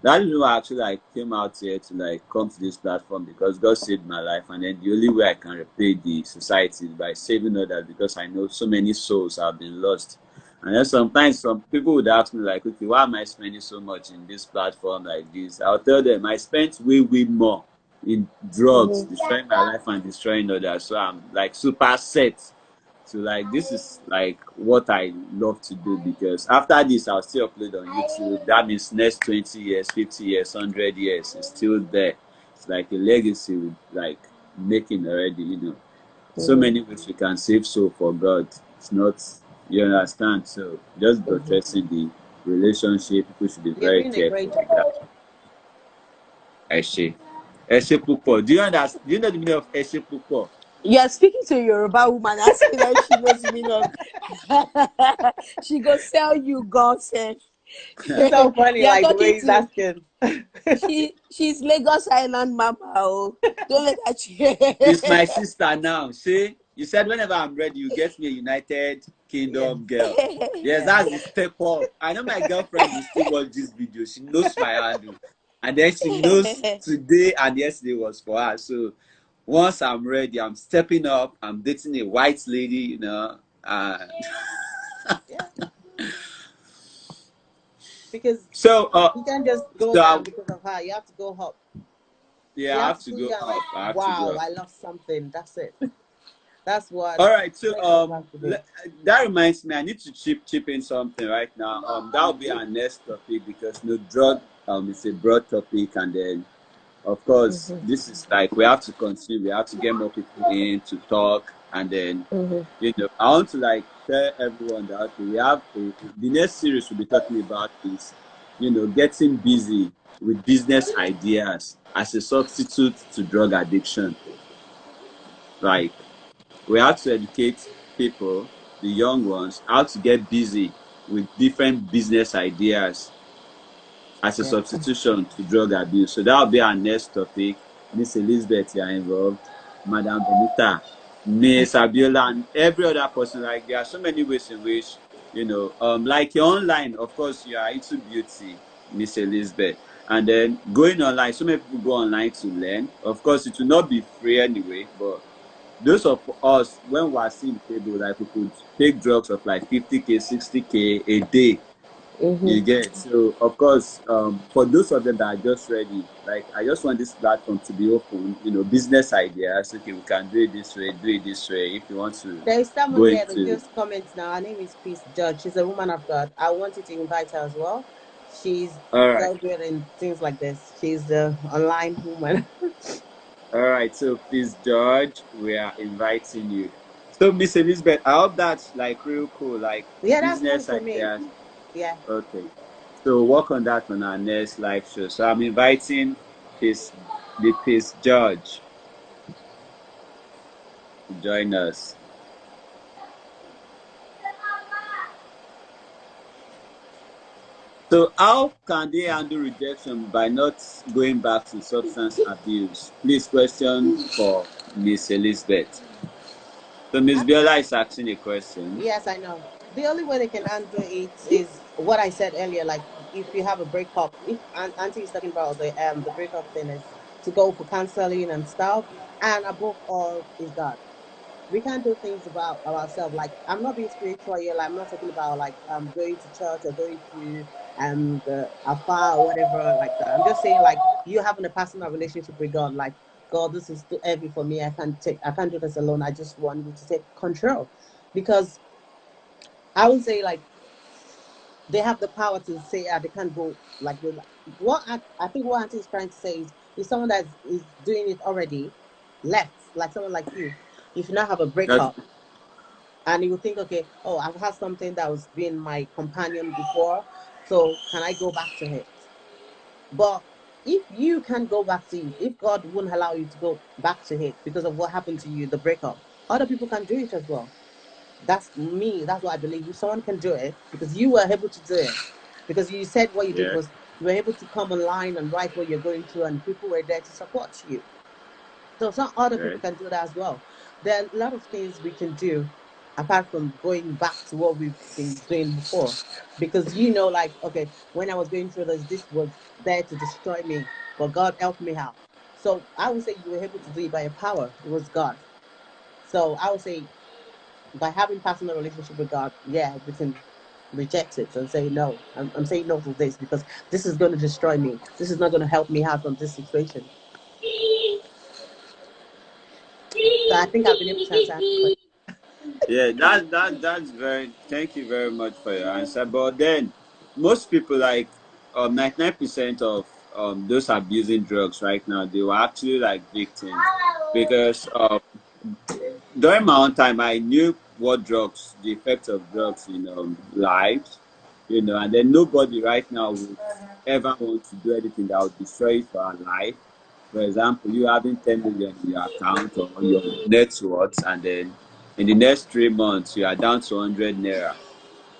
that is why I actually like came out here to like come to this platform, because God saved my life, and then the only way I can repay the society is by saving others, because I know so many souls have been lost. And then sometimes some people would ask me like, okay, why am I spending so much in this platform like this? I'll tell them I spent way, way more in drugs, destroying my life and destroying others. So I'm like super set to like this is like what I love to do because after this I'll still upload on YouTube. That means next 20 years, 50 years, 100 years, it's still there. It's like a legacy with like making already, you know. So Mm-hmm. many ways we can save soul for God. It's not, you understand. So just Mm-hmm. buttressing the relationship, people should be You're very doing a careful great job. with that. Eshe. Eshe Pupo. Do you understand? Do you know the meaning of Eshe Pupo? You are speaking to a Yoruba woman, asking her if she knows the meaning of. She go sell you God sef. It's so funny, You are like the way talking he's to asking. she's Lagos Island mama. Oh, don't let her. She's my sister now. See, you said whenever I'm ready, you get me a United Yes, Kingdom girl. Yes, yes. that's the step up. I know my girlfriend will still watch this video. She knows my handle. And then she knows today and yesterday was for her. So once I'm ready, I'm stepping up. I'm dating a white lady, you know. Yeah. Because So you can't just go so down because of her. You have to go up. She yeah, I has have to to do go you and like, up. I have to go wow, up. I lost something. That's it. That's what All right, so breakup has to do. that reminds me, I need to chip in something right now. That will be our next topic because no drug is a broad topic, and then of course Mhm, this is like we have to continue. We have to get more people in to talk, and then mhm, you know I want to like tell everyone that okay, we have the next series we'll be talking about is you know getting busy with business ideas as a substitute to drug addiction, like we have to educate people, the young ones, how to get busy with different business ideas as a Yeah. substitution to drug abuse. So that will be our next topic. Miss Elizabeth, you are involved. Madam Benita, Miss Abiola, and every other person. Like there are so many ways in which you know, like you're online. Of course, you are into beauty, Miss Elizabeth, and then going online. So many people go online to learn. Of course, it will not be free anyway, but those of us when we are seeing the table like we could take drugs of like 50K 60K a day, mhm. you get. So of course for those of them that are just ready, like I just want this platform to be open, you know, business ideas. Okay, we can do it this way, do it this way if you want to There is go someone here that into. just comments now. Her name is Peace Judge. She's a woman of God. I wanted to invite her as well. She's All right, so good in things like this. She's the online woman. all right, so please George, we are inviting you. So Miss Elizabeth, I hope that's like real cool, like Yeah, that's cool business for me. ideas. Yeah. Okay. So work on that on our next live show. So I'm inviting Peace, the Peace Judge to join us. So how can they handle rejection by not going back to substance abuse? Please question for Miss Elizabeth. So Miss Biola is asking a question. Yes, I know. The only way they can handle it is what I said earlier. Like if you have a breakup, if Auntie is talking about the breakup thing is to go for counseling and stuff, and above all is God. We can't do things about ourselves. Like I'm not being spiritual here. Like I'm not talking about like going to church or going to the afar or whatever like that. I'm just saying like you having a personal relationship with God. Like God, this is too heavy for me. I can't do this alone. I just want you to take control, because I would say like they have the power to say they can't go like what I think what Auntie is trying to say is someone that is doing it already left, like someone like you. If you now have a Okay. breakup and you think, okay, oh, I've had something that was being my companion before, so can I go back to it? But if you can't go back to it, if God wouldn't allow you to go back to it because of what happened to you, the breakup, other people can do it as well. That's me. That's what I believe. If someone can do it, because you were able to do it, because you said what you did Yeah. was you were able to come online and write what you're going through, and people were there to support you. So some other people Right. can do that as well. There are a lot of things we can do apart from going back to what we've been doing before. Because you know, like, okay, when I was going through this was there to destroy me, but God helped me out. So I would say you were able to do it by your power. It was God. So I would say by having personal relationship with God, yeah, we can reject it and say no. I'm saying no to this because this is going to destroy me. This is not going to help me out from this situation. So I think I've been able to answer that question. Yeah, that's very. Thank you very much for your answer. But then, most people, like 99% of those abusing drugs right now, they were actually like victims, because during my own time, I knew what drugs, the effects of drugs in lives, and then nobody right now would ever want to do anything that would destroy your life. For example, you having 10 million in your account or your net worth, and then in the next 3 months you are down to 100 naira.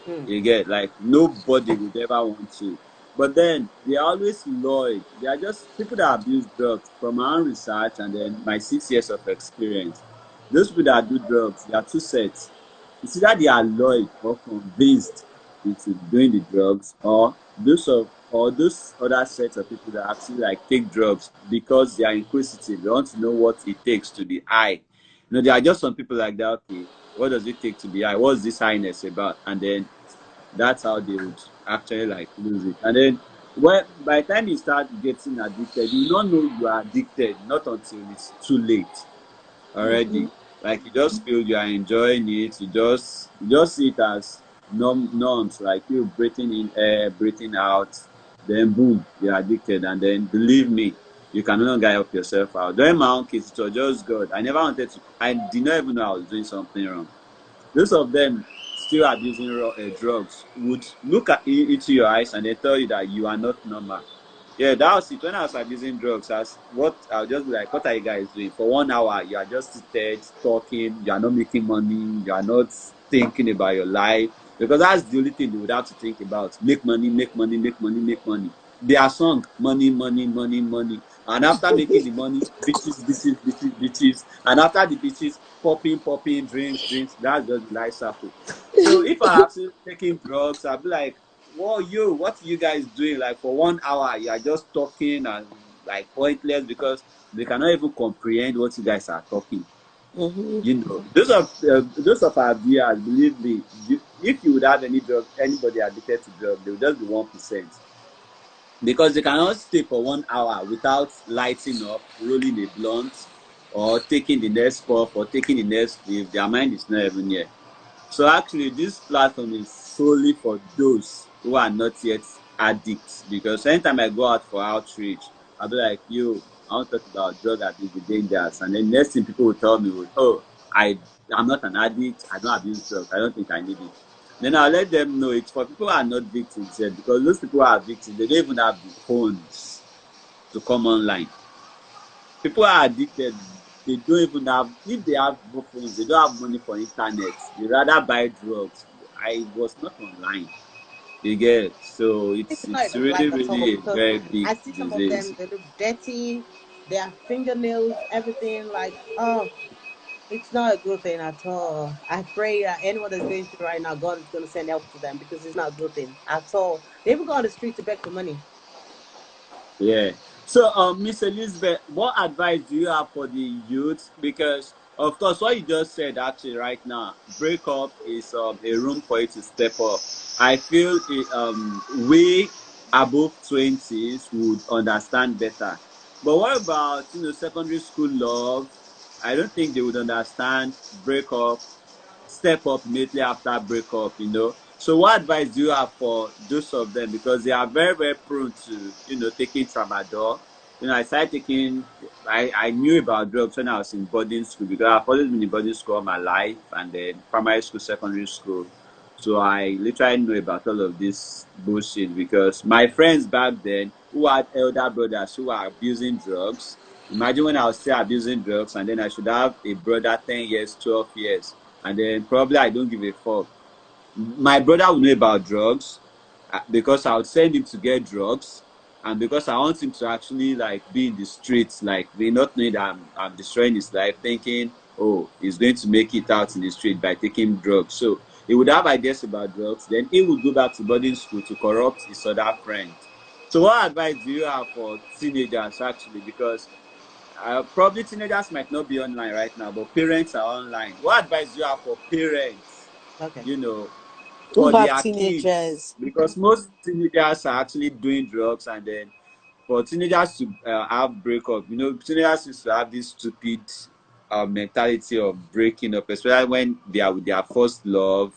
Hmm. You get, like, nobody would ever want to. But then they are always loyal. They are just people that abuse drugs from my own research and then my 6 years of experience. Those people that do drugs, they are two sets. It's either they are loyal or convinced into doing the drugs, or those other sets of people that actually like take drugs because they are inquisitive. They want to know what it takes to be high. There are just some people like that. Okay, what does it take to be high? What's this highness about? And then that's how they would actually like lose it. And then by the time you start getting addicted, you don't know you are addicted, not until it's too late Mm-hmm. already. Like, you just feel you are enjoying it. You just see it as norms, like you breathing in air, breathing out, then boom, you're addicted. And then believe me, you can no longer help yourself out. During my own case, it was just God. I did not even know I was doing something wrong. Those of them still abusing drugs would look into your eyes and they tell you that you are not normal. Yeah, that was it. When I was abusing drugs, I'll just be like, what are you guys doing? For 1 hour, you are just seated, talking, you are not making money, you are not thinking about your life. Because that's the only thing they would have to think about. Make money, make money, make money, make money. Their song, money, money, money, money. And after making the money, bitches, bitches, bitches, bitches. And after the bitches, popping, popping, drinks, drinks. That's just the life cycle. So if I actually taking drugs, I'd be like, whoa, what are you guys doing? Like, for 1 hour, you are just talking and like pointless, because they cannot even comprehend what you guys are talking. Mm-hmm. Those of our viewers, believe me, if you would have anybody addicted to drugs, they would just be 1%, because they cannot stay for 1 hour without lighting up, rolling a blunt, or taking the next puff, or taking the next leaf. Their mind is not even here. So actually, this platform is solely for those who are not yet addicts. Because anytime I go out for outreach, I'll be like, "You, I want to talk about drug abuse, the dangers." And then next thing people will tell me, "Oh, I'm not an addict. I don't abuse drugs. I don't think I need it." Then I'll let them know it's for people who are not victims yet, because those people who are victims, they don't even have the phones to come online. People are addicted. They don't even have, if they have no phones, they don't have money for internet. They rather buy drugs. I was not online. You get, so It's it's not it's even really, life at all really a because very big I see some of disease. them, they look dirty, their fingernails, everything like, oh, it's not a good thing at all. I pray that anyone that's going through right now, God is going to send help to them because it's not a good thing at all. They even go on the street to beg for money. Yeah. So, Miss Elizabeth, what advice do you have for the youth? Because, of course, what you just said actually right now, breakup is a room for you to step up. I feel we above 20s would understand better. But what about, secondary school love? I don't think they would understand breakup, step up immediately after breakup. So what advice do you have for those of them? Because they are very, very prone to, taking tramadol. I started taking, I knew about drugs when I was in boarding school, because I've always been in boarding school all my life, and then primary school, secondary school. So I literally know about all of this bullshit, because my friends back then who had elder brothers who were abusing drugs, imagine when I was still abusing drugs, and then I should have a brother 10 years, 12 years, and then probably I don't give a fuck. My brother will know about drugs, because I would send him to get drugs, and because I want him to actually like be in the streets, like they not knowing that I'm destroying his life, thinking, oh, he's going to make it out in the street by taking drugs. So he would have ideas about drugs, then he would go back to boarding school to corrupt his other friends. So what advice do you have for teenagers actually? Because probably teenagers might not be online right now, but parents are online. What advice do you have for parents, Okay. you know, Who for have their kids? teenagers? Because most teenagers are actually doing drugs, and then for teenagers to have breakup, teenagers used to have this stupid mentality of breaking up, especially when they are with their first love,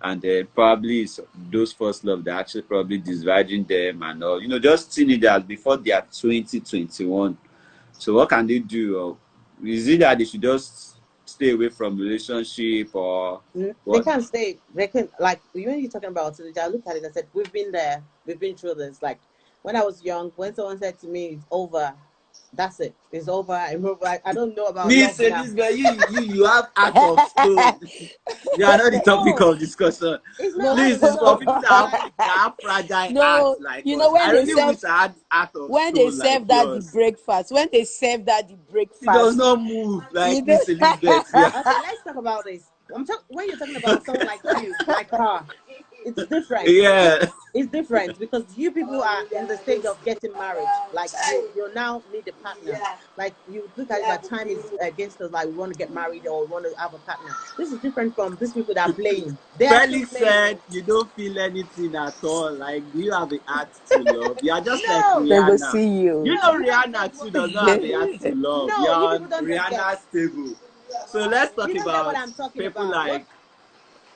and then probably it's those first love that actually probably disvirgin them and all. Just teenagers before they are 2021. So what can they do? Or is it that they should just stay away from relationship or They what? can't stay. They can, like, when you're talking about teenage, I looked at it and said, we've been there. We've been through this. Like, when I was young, when someone said to me, it's over, that's it. It's over. I'm over. I don't know about love Miss now. Elizabeth, you have heart of stone. You are not the topic No, of discussion. it's No, not heart Please, of it's for stone. people that have, Like, that have fragile hearts no, like you know us. when I they really serve wish I had heart of when they stone like serve that the yours. breakfast, when they serve that the It does breakfast, not move you like know. Miss Elizabeth. Yeah. okay, let's talk about this. When you're talking about someone like you, like her, it's different. Yeah. It's different because you people are in the stage of getting married. Like you now need a partner. Like you look at it that time is against us. Like we want to get married or we want to have a partner. This is different from these people that are playing. They are still Felix playing. said Oh. you don't feel anything at all. Like, do you have a heart to love? You are just like No, They go Rihanna. see you. Rihanna too does not have a heart to love. no, You're you people on don't get. Rihanna's table. So let's talk You don't get what about I'm talking people about. like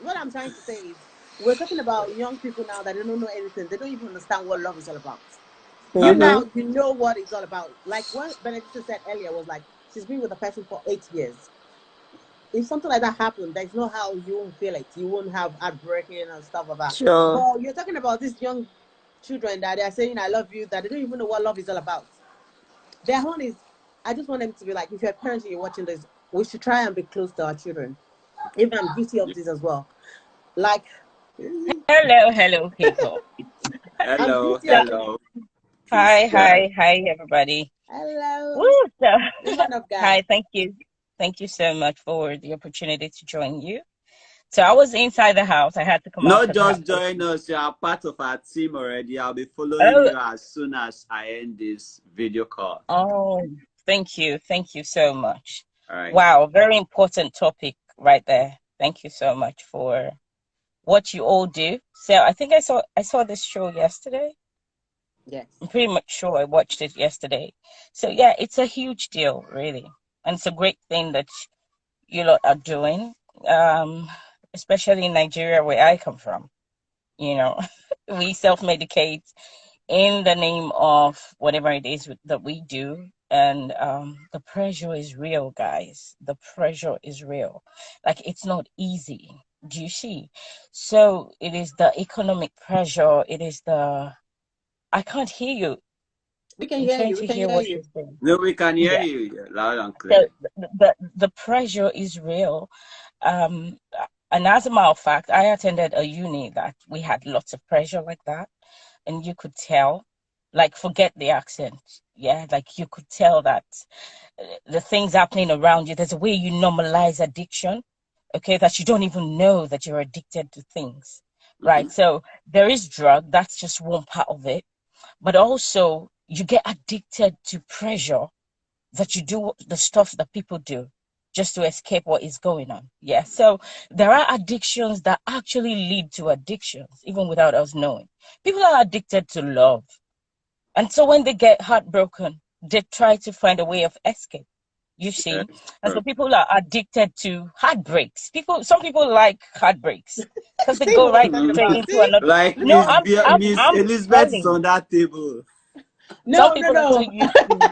What I'm trying to say is we're talking about young people now that they don't know anything. They don't even understand what love is all about. You Mm-hmm. now you know what it's all about. Like what Benedicta said earlier was like she's been with a person for 8 years. If something like that happened, there's no how you won't feel it. You won't have heartbreaking and stuff like that. Sure. But you're talking about these young children that they are saying I love you, that they don't even know what love is all about. Their own is I just want them to be like, if you're a parent and you're watching this, we should try and be close to our children. Even I'm guilty of this as well. Like Hello, hello, people. I'm hello, guilty of So, this. hello, hi, Krista. hi, hi, everybody. Woo! Hello, So, woman of God. hi, thank you so much for the opportunity to join you. So, I was inside the house. I had to come out Not of the house. just join us, you are part of our team already. I'll be following Oh, you as soon as I end this video call. oh, thank you so much. All right. Wow, very important topic right there. Thank you so much for what you all do. So, I think I saw this show yesterday. I'm Yes. pretty much sure I watched it yesterday. So yeah, it's a huge deal, really, and it's a great thing that you lot are doing, um, especially in Nigeria, where I come from. You know, we self-medicate in the name of whatever it is that we do, and the pressure is real, guys. The pressure is real. Like it's not easy. Do you see? So it is the economic pressure. It is the I can't hear you. We can I'm hear trying you. We to can hear hear what you're you. saying. No, we can hear Yeah. you, yeah, loud and So clear. the pressure is real. Um, and as a matter of fact, I attended a uni that we had lots of pressure like that, and you could tell, like, forget the accent. Yeah, like you could tell that the things happening around you, there's a way you normalize addiction, okay, that you don't even know that you're addicted to things, Hmm. right? So there is drug, that's just one part of it, but also you get addicted to pressure that you do the stuff that people do just to escape what is going on. Yeah. So there are addictions that actually lead to addictions, even without us knowing. People are addicted to love. And so when they get heartbroken, they try to find a way of escape. You see? Yes, And so sure. people are addicted to heartbreaks. Some people like heartbreaks because they See go what we're right talking Mhm. straight about. into See? another. Like No, Miss I'm Elizabeth is telling on you. that table. Some No, no, people are so no. used to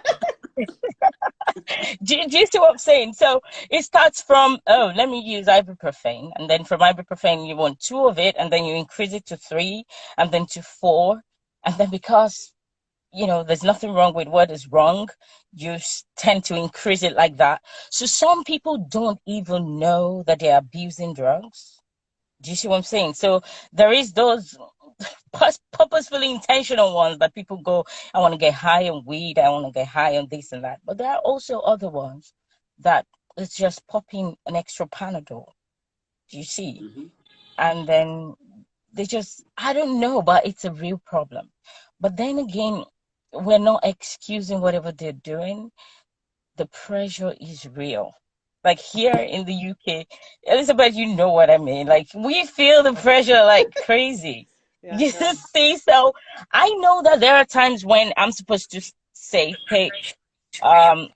do you see what I'm saying? So it starts from, oh, let me use ibuprofen. And then from ibuprofen, you want two of it, and then you increase it to three, and then to four. And then because, there's nothing wrong with what is wrong, you tend to increase it like that. So some people don't even know that they're abusing drugs. Do you see what I'm saying? So there is those purposefully intentional ones that people go, I want to get high on weed, I want to get high on this and that. But there are also other ones that it's just popping an extra Panadol. Do you see? Hmm. And then they just, I don't know, but it's a real problem. But then again, we're not excusing whatever they're doing. The pressure is real. Like here in the UK, Elizabeth, you know what I mean. Like we feel the pressure like crazy. Yeah, You sure. see, so I know that there are times when I'm supposed to say, hey, um,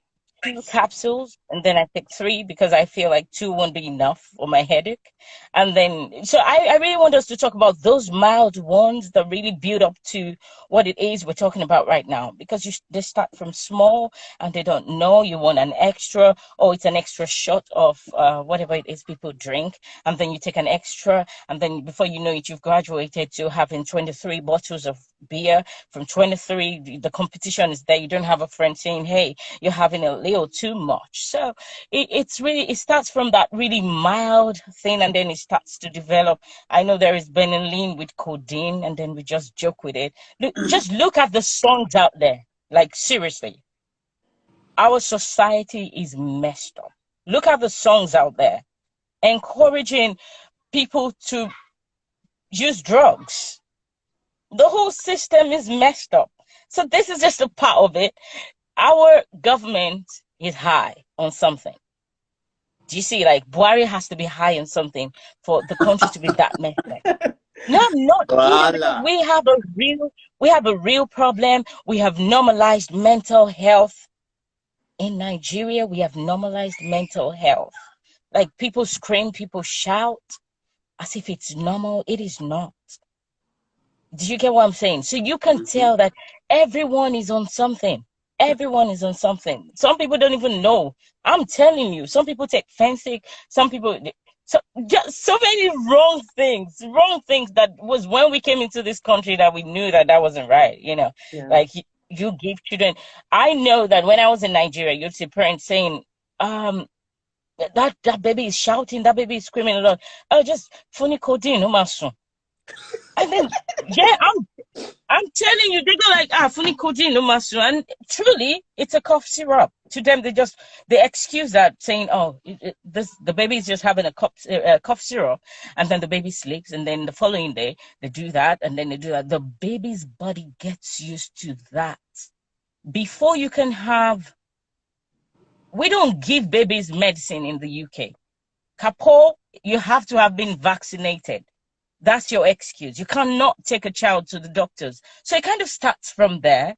two capsules, and then I pick three because I feel like two won't be enough for my headache. And then, so I really want us to talk about those mild ones that really build up to what it is we're talking about right now. Because they start from small and they don't know you want an extra, or it's an extra shot of whatever it is people drink. And then you take an extra, and then before you know it, you've graduated to having 23 bottles of beer. From 23, the competition is there. You don't have a friend saying, hey, you're having a little too much. So it's really, it starts from that really mild thing, and then it starts to develop. I know there is Benylin with codeine, and then we just joke with it. Just look at the songs out there. Like, seriously, our society is messed up. Look at the songs out there encouraging people to use drugs. The whole system is messed up. So this is just a part of it. Our government is high on something. Do you see? Like, Buhari has to be high on something for the country to be that messed up. No, I'm not kidding, because we have a real problem. We have normalized mental health in Nigeria. We have normalized mental health. Like, people scream, people shout as if it's normal. It is not. Do you get what I'm saying? So you can tell that everyone is on something. Everyone is on something. Some people don't even know. I'm telling you, some people take fencing, some people, so just so many wrong things that was when we came into this country that we knew that wasn't right, Yeah. like you give children. I know that when I was in Nigeria, you'd see parents saying, that baby is shouting, that baby is screaming a lot. Oh, just funny codeine, no matter. And then, yeah, I'm telling you, they go like, funny codeine, no matter. And truly, it's a cough syrup. To them, they excuse that, saying, oh, the baby is just having a cough syrup, and then the baby sleeps, and then the following day they do that, and then they do that. The baby's body gets used to that. Before you can have, we don't give babies medicine in the UK. Capo, you have to have been vaccinated. That's your excuse. You cannot take a child to the doctors. So it kind of starts from there,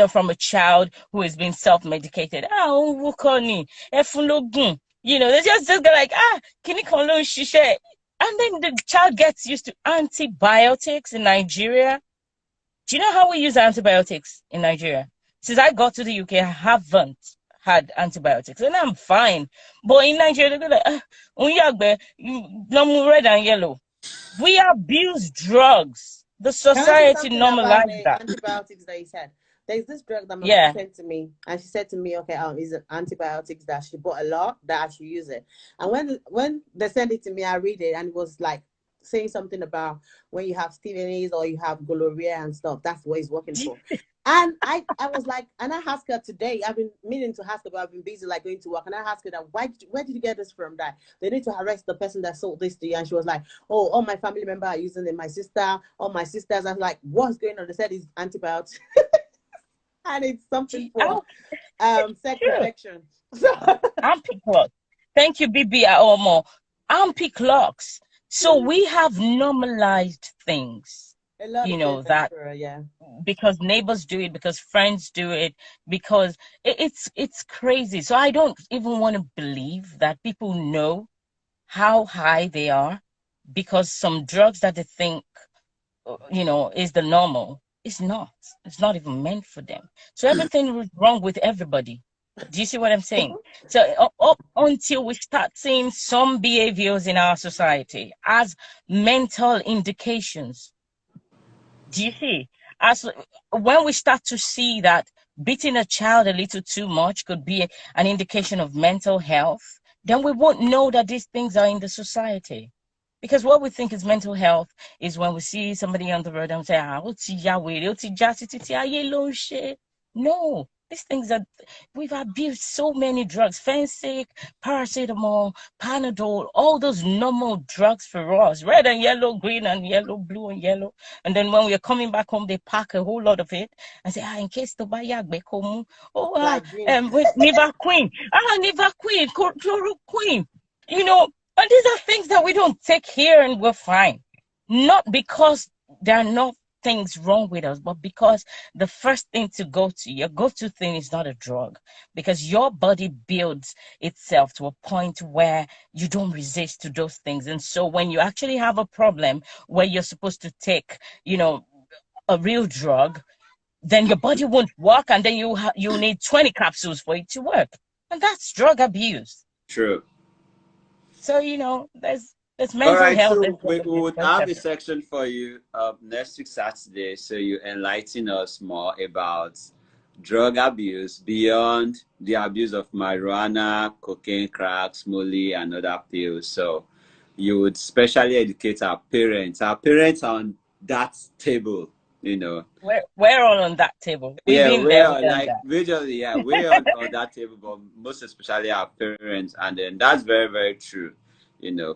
from a child who has been self-medicated. They just go like, can you. And then the child gets used to antibiotics in Nigeria. Do you know how we use antibiotics in Nigeria? Since I got to the UK, I haven't had antibiotics, and I'm fine. But in Nigeria, they're like, no red and yellow. We abuse drugs. The society normalized that. Antibiotics that you said. There's this drug that my mom sent to me, and she said to me, okay, is it antibiotics that she bought a lot, that I should use it. And when they sent it to me, I read it, and it was like saying something about when you have Stevens or you have gonorrhea and stuff, that's what it's working for. And I was like, and I asked her today, I've been meaning to ask her, but I've been busy like going to work. And I asked her that, where did you get this from? That they need to arrest the person that sold this to you. And she was like, oh, all my family members are using it. My sister, all my sisters. I was like, what's going on? They said it's antibiotics. And it's something for sex infection. Ampiclox. Thank you, Bibi Aomo. Ampiclox. So we have normalized things. A lot of that sure, yeah. Because neighbors do it, because friends do it, because it's crazy. So I don't even want to believe that people know how high they are, because some drugs that they think is the normal, it's not even meant for them. So everything is wrong with everybody. Do you see what I'm saying? So up until we start seeing some behaviors in our society as mental indications. Do you see? As when we start to see that beating a child a little too much could be an indication of mental health, then we won't know that these things are in the society. Because what we think is mental health is when we see somebody on the road and say, no, these things are, we've abused so many drugs, Fensic, paracetamol, Panadol, all those normal drugs for us, red and yellow, green and yellow, blue and yellow. And then when we are coming back home, they pack a whole lot of it and say, in case to buy Niva Queen, chloroquine, and these are things that we don't take here and we're fine. Not because they're not things wrong with us, but because the first thing to go to, your go-to thing is not a drug, because your body builds itself to a point where you don't resist to those things. And so when you actually have a problem where you're supposed to take, a real drug, then your body won't work, and then you need 20 capsules for it to work. And that's drug abuse. True. So, there's All mental right, health, so there's we would drug have a abuse. section for you next week Saturday, so you enlighten us more about drug abuse beyond the abuse of marijuana, cocaine, crack, molly, and other pills. So you would specially educate our parents. Our parents are on that table, you know. We're all on that table. We've Yeah, been there, we've we're done like that. visually, yeah, we're on that table, but most especially our parents, and then that's very, very true.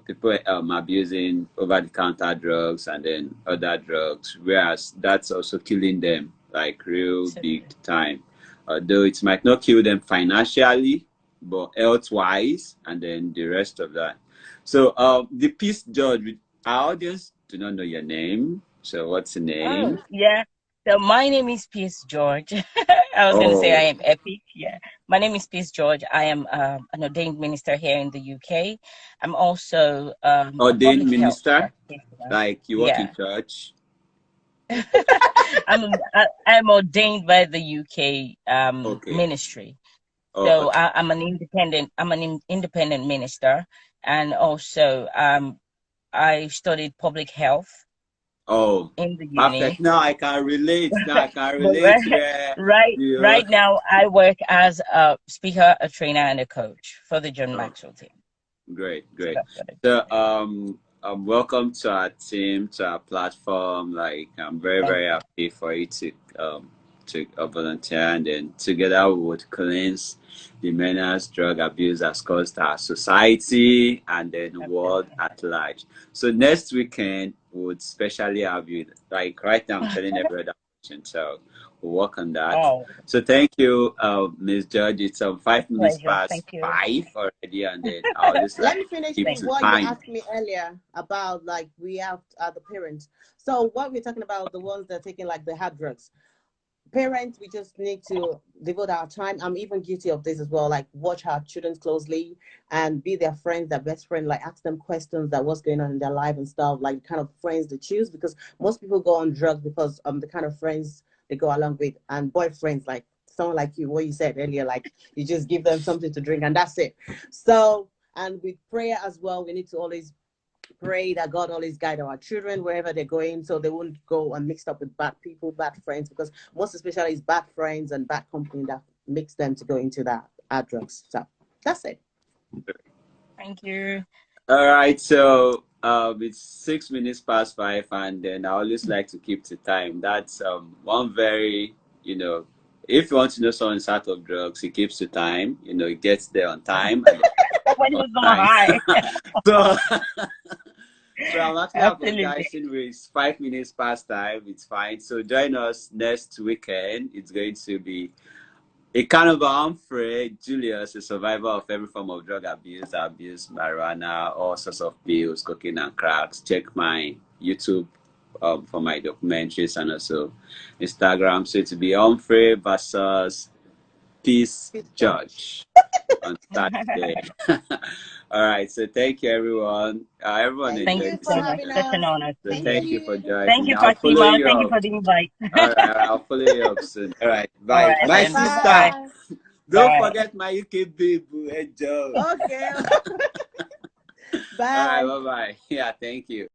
People abusing over-the-counter drugs and then other drugs, whereas that's also killing them like real big Absolutely. time. Though it might not kill them financially, but health-wise, and then the rest of that. So, the peace judge, our audience do not know your name. So, what's the Oh, name? yeah. So my name is Peace George. I was going to say I Oh, am Epic. Yeah. My name is Peace George. I am an ordained minister here in the UK. I'm also a ordained public health minister. practitioner. Like you work in Yeah. church. I'm ordained by the UK Okay. ministry. Oh, So okay. I'm an independent minister, and also I studied public health Oh, in the perfect. uni. Now I can relate. Now I can But relate where right you. right now I work as a speaker, a trainer, and a coach for the John Oh, Maxwell team. great, So great. that's what I do So, there. welcome to our team, to our platform. Like, I'm very, Thank very you. happy for you to volunteer, and then together we would cleanse the menace drug abuse has caused our society and then world Absolutely. at large. So next weekend we would specially have you. Like right now, I'm telling every other person, so we'll work on that. Oh, So thank you, Ms. Judge. It's 5 minutes pleasure. past Thank you. 5 already, and then I'll just Let like me finish keep with Thank to what you time. asked me earlier about like we have the parents. So what we're talking about, the ones that are taking like the hard drugs. Parents, we just need to devote our time. I'm even guilty of this as well. Like watch our children closely and be their friends, their best friend. Like ask them questions that what's going on in their life and stuff. Like the kind of friends they choose because most people go on drugs because the kind of friends they go along with and boyfriends like someone like you. What you said earlier, like you just give them something to drink and that's it. So and with prayer as well, we need to always pray that God always guide our children wherever they're going so they won't go and mixed up with bad people, bad friends, because most especially it's bad friends and bad company that makes them to go into that drugs. So that's it. thank you. All right, so it's 6 minutes past 5, and then I always like to keep to time. That's one very, if you want to know someone's out of drugs, he keeps to time. He gets there on time and When on he's on time. high. So, so I'm actually Absolutely. apologizing with 5 minutes past time. It's fine. So join us next weekend. It's going to be a carnival. I'm Fred Julius, a survivor of every form of drug abuse, marijuana, all sorts of pills, cocaine and cracks. Check my YouTube for my documentaries and also Instagram. So to be Humphrey versus Peace Peace, George. Judge on Saturday. All right. So thank you, everyone. Everyone Thank Thank enjoyed you you the for so much. having session. Such an us. honor So to Thank you. thank you for you. Thank joining. you, I'll follow Fatima. you Thank you up. for the invite. All right. I'll follow you up soon. All right. All Bye. right My then. sister. Bye. Bye. Don't Bye. forget my UK babe. Hey, Joe. Okay. All right. Bye. Bye bye. Yeah. Thank you.